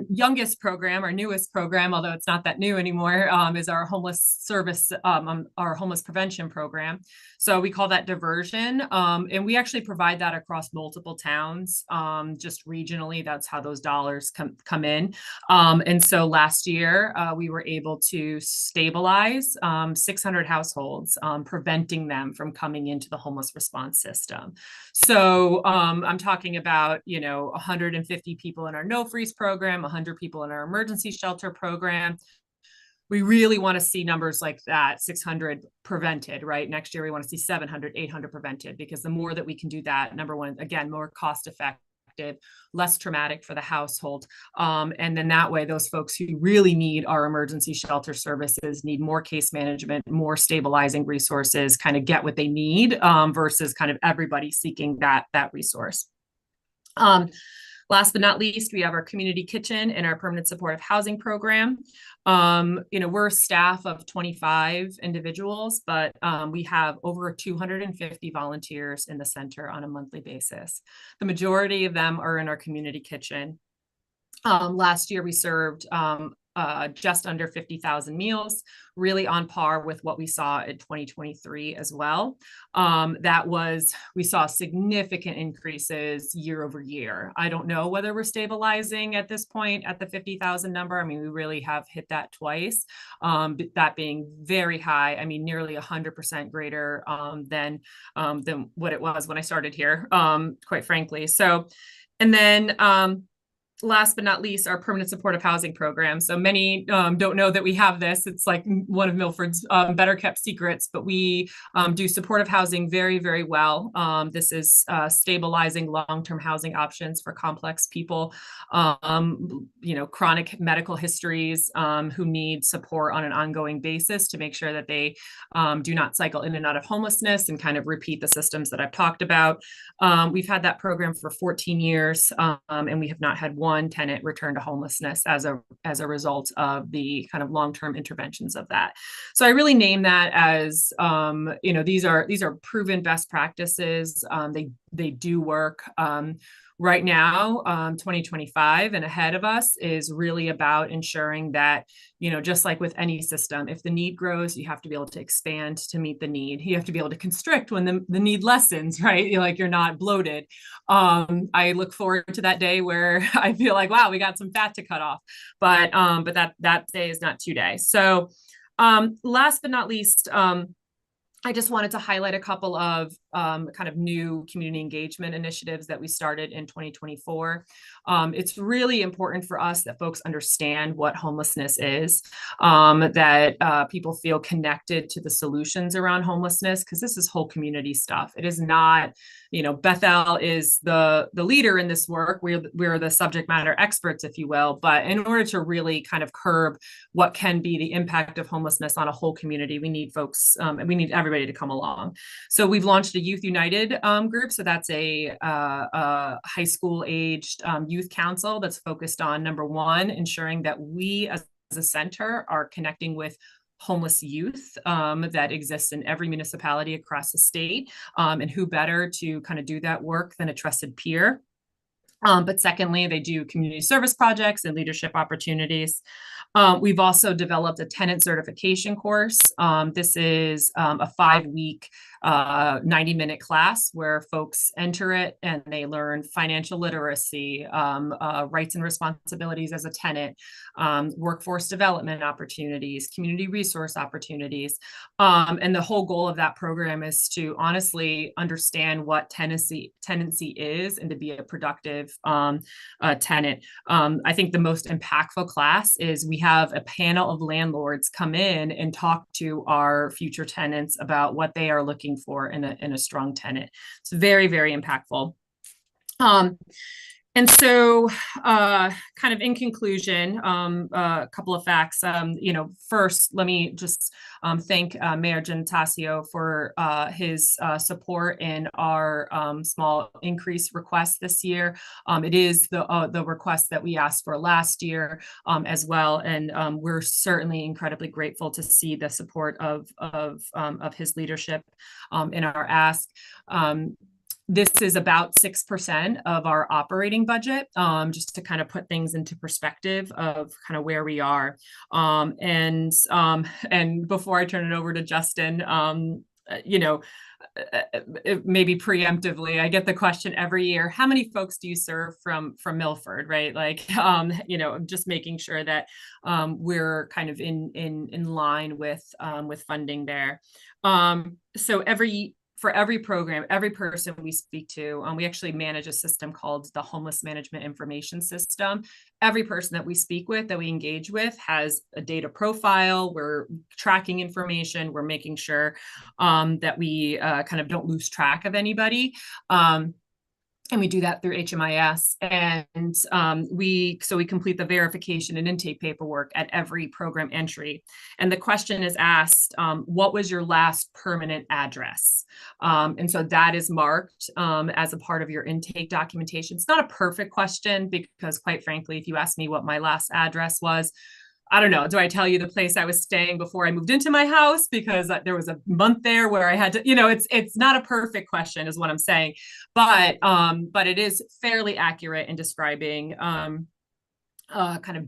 youngest program, our newest program, although it's not that new anymore, is our homeless service, our homeless prevention program. So we call that diversion. And we actually provide that across multiple towns, just regionally. That's how those dollars come in. And so last year, we were able to stabilize 600 households, preventing them from coming into the homeless response system. So I'm talking about, 150 people in our No Freeze program, 100 people in our emergency shelter program. We really want to see numbers like that, 600 prevented, right? Next year, we want to see 700, 800 prevented, because the more that we can do that, number one, again, more cost effective, less traumatic for the household. And then that way, those folks who really need our emergency shelter services, need more case management, more stabilizing resources, kind of get what they need, versus kind of everybody seeking that resource. Last but not least, we have our community kitchen and our permanent supportive housing program. We're a staff of 25 individuals, but we have over 250 volunteers in the center on a monthly basis. The majority of them are in our community kitchen. Last year, we served just under 50,000 meals, really on par with what we saw in 2023 as well. We saw significant increases year over year. I don't know whether we're stabilizing at this point at the 50,000 number. I mean, we really have hit that twice, that being very high. I mean, nearly 100% greater than what it was when I started here, quite frankly. So, and then, last but not least, our permanent supportive housing program. So many don't know that we have this. It's like one of Milford's better kept secrets, but we do supportive housing very, very well. This is stabilizing long-term housing options for complex people, chronic medical histories, who need support on an ongoing basis to make sure that they do not cycle in and out of homelessness and kind of repeat the systems that I've talked about. We've had that program for 14 years, and we have not had one tenant return to homelessness as a result of the kind of long-term interventions of that. So I really name that as, these are proven best practices. They do work. Right now, 2025 and ahead of us is really about ensuring that, just like with any system, if the need grows, you have to be able to expand to meet the need. You have to be able to constrict when the need lessens, right? You're not bloated. I look forward to that day where I feel like, wow, we got some fat to cut off, but that day is not today. So last but not least, I just wanted to highlight a couple of kind of new community engagement initiatives that we started in 2024. It's really important for us that folks understand what homelessness is, that people feel connected to the solutions around homelessness, because this is whole community stuff. It is not, Bethel is the leader in this work. We're the subject matter experts, if you will. But in order to really kind of curb what can be the impact of homelessness on a whole community, we need folks, we need everybody to come along. So we've launched a Youth United group. So that's a high school aged youth council that's focused on, number one, ensuring that we as a center are connecting with homeless youth that exists in every municipality across the state. And who better to kind of do that work than a trusted peer. But secondly, they do community service projects and leadership opportunities. We've also developed a tenant certification course. This is a 5-week, 90-minute class where folks enter it and they learn financial literacy, rights and responsibilities as a tenant, workforce development opportunities, community resource opportunities. And the whole goal of that program is to honestly understand what tenancy is and to be a productive tenant. I think the most impactful class is we have a panel of landlords come in and talk to our future tenants about what they are looking for in a strong tenant. It's very, very impactful. And so kind of in conclusion, a couple of facts. First, let me just thank Mayor Gentasio for his support in our small increase request this year. It is the request that we asked for last year as well. And we're certainly incredibly grateful to see the support of his leadership in our ask. This is about 6% of our operating budget, just to kind of put things into perspective of kind of where we are. And before I turn it over to Justin, maybe preemptively, I get the question every year, how many folks do you serve from Milford, right? Like, just making sure that we're kind of in line with funding there. So for every program, every person we speak to, we actually manage a system called the Homeless Management Information System. Every person that we speak with, that we engage with, has a data profile. We're tracking information. We're making sure that we kind of don't lose track of anybody. And we do that through HMIS, and we complete the verification and intake paperwork at every program entry. And the question is asked, what was your last permanent address? And so that is marked as a part of your intake documentation. It's not a perfect question because, quite frankly, if you ask me what my last address was, I don't know. Do I tell you the place I was staying before I moved into my house? Because there was a month there where I had to, it's not a perfect question is what I'm saying, but it is fairly accurate in describing kind of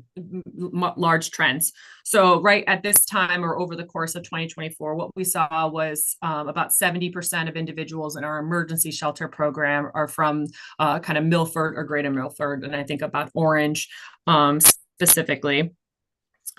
large trends. So right at this time, or over the course of 2024, what we saw was about 70% of individuals in our emergency shelter program are from kind of Milford or Greater Milford. And I think about Orange specifically.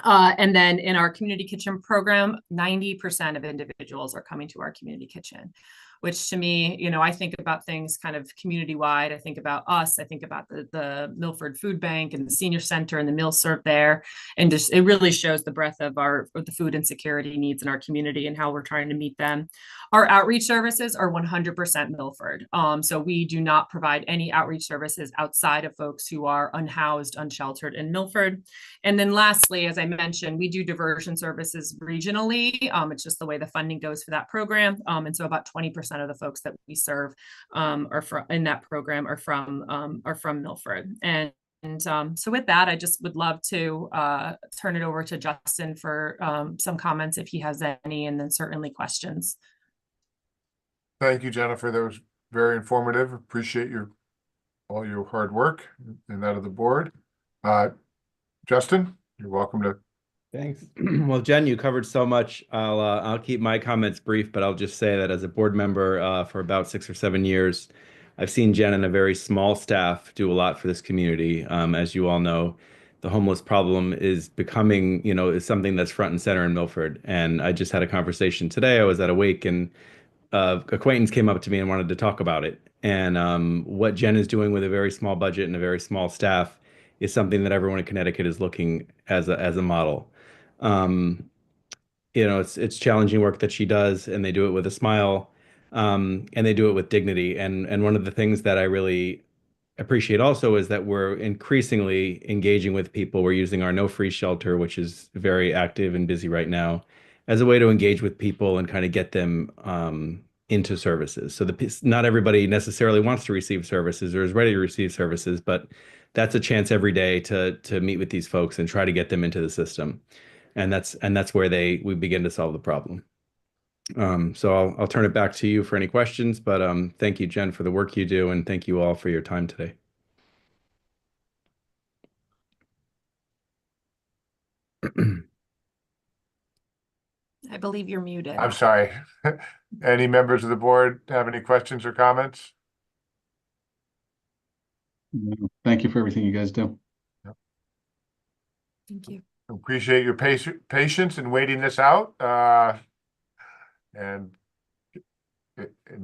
And then in our community kitchen program, 90% of individuals are coming to our community kitchen, which to me, I think about things kind of community-wide. I think about us. I think about the Milford Food Bank and the Senior Center and the meal serve there. And just, it really shows the breadth of the food insecurity needs in our community and how we're trying to meet them. Our outreach services are 100% Milford. So we do not provide any outreach services outside of folks who are unhoused, unsheltered in Milford. And then lastly, as I mentioned, we do diversion services regionally. It's just the way the funding goes for that program. And so about 20% of the folks that we serve in that program are from Milford. And so with that, I just would love to turn it over to Justin for some comments if he has any, and then certainly questions. Thank you, Jennifer. That was very informative. Appreciate all your hard work and that of the board. Justin, you're welcome to. Thanks. Well, Jen, you covered so much. I'll keep my comments brief, but I'll just say that as a board member for about 6 or 7 years, I've seen Jen and a very small staff do a lot for this community. As you all know, the homeless problem is becoming, is something that's front and center in Milford. And I just had a conversation today. I was at a wake and acquaintance came up to me and wanted to talk about it. And what Jen is doing with a very small budget and a very small staff is something that everyone in Connecticut is looking as a model. It's challenging work that she does, and they do it with a smile, and they do it with dignity. And one of the things that I really appreciate also is that we're increasingly engaging with people. We're using our No Free Shelter, which is very active and busy right now, as a way to engage with people and kind of get them into services. So not everybody necessarily wants to receive services or is ready to receive services, but that's a chance every day to meet with these folks and try to get them into the system. And that's where we begin to solve the problem. So I'll turn it back to you for any questions, but thank you, Jen, for the work you do, and thank you all for your time today. I believe you're muted. I'm sorry. Any members of the board have any questions or comments? Thank you for everything you guys do. Thank you. Appreciate your patience in waiting this out and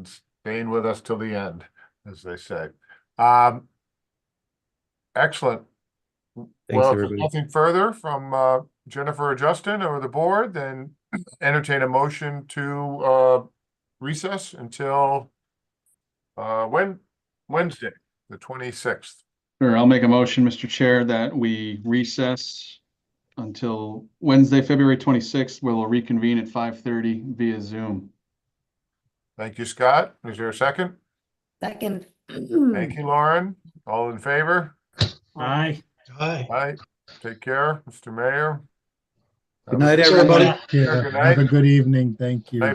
staying with us till the end, as they say. Excellent. Thanks, Well, if everybody. there's nothing further from Jennifer or Justin or the board, then entertain a motion to recess until Wednesday, the 26th. Sure, I'll make a motion, Mr. Chair, that we recess until Wednesday, February 26th, where we'll reconvene at 5:30 via Zoom. Thank you, Scott. Is there a second? Second. Thank you, Lauren. All in favor? Aye. Aye. Aye. Take care, Mr. Mayor. Good night, Have a- everybody. Yeah, good night. Have a good evening. Thank you.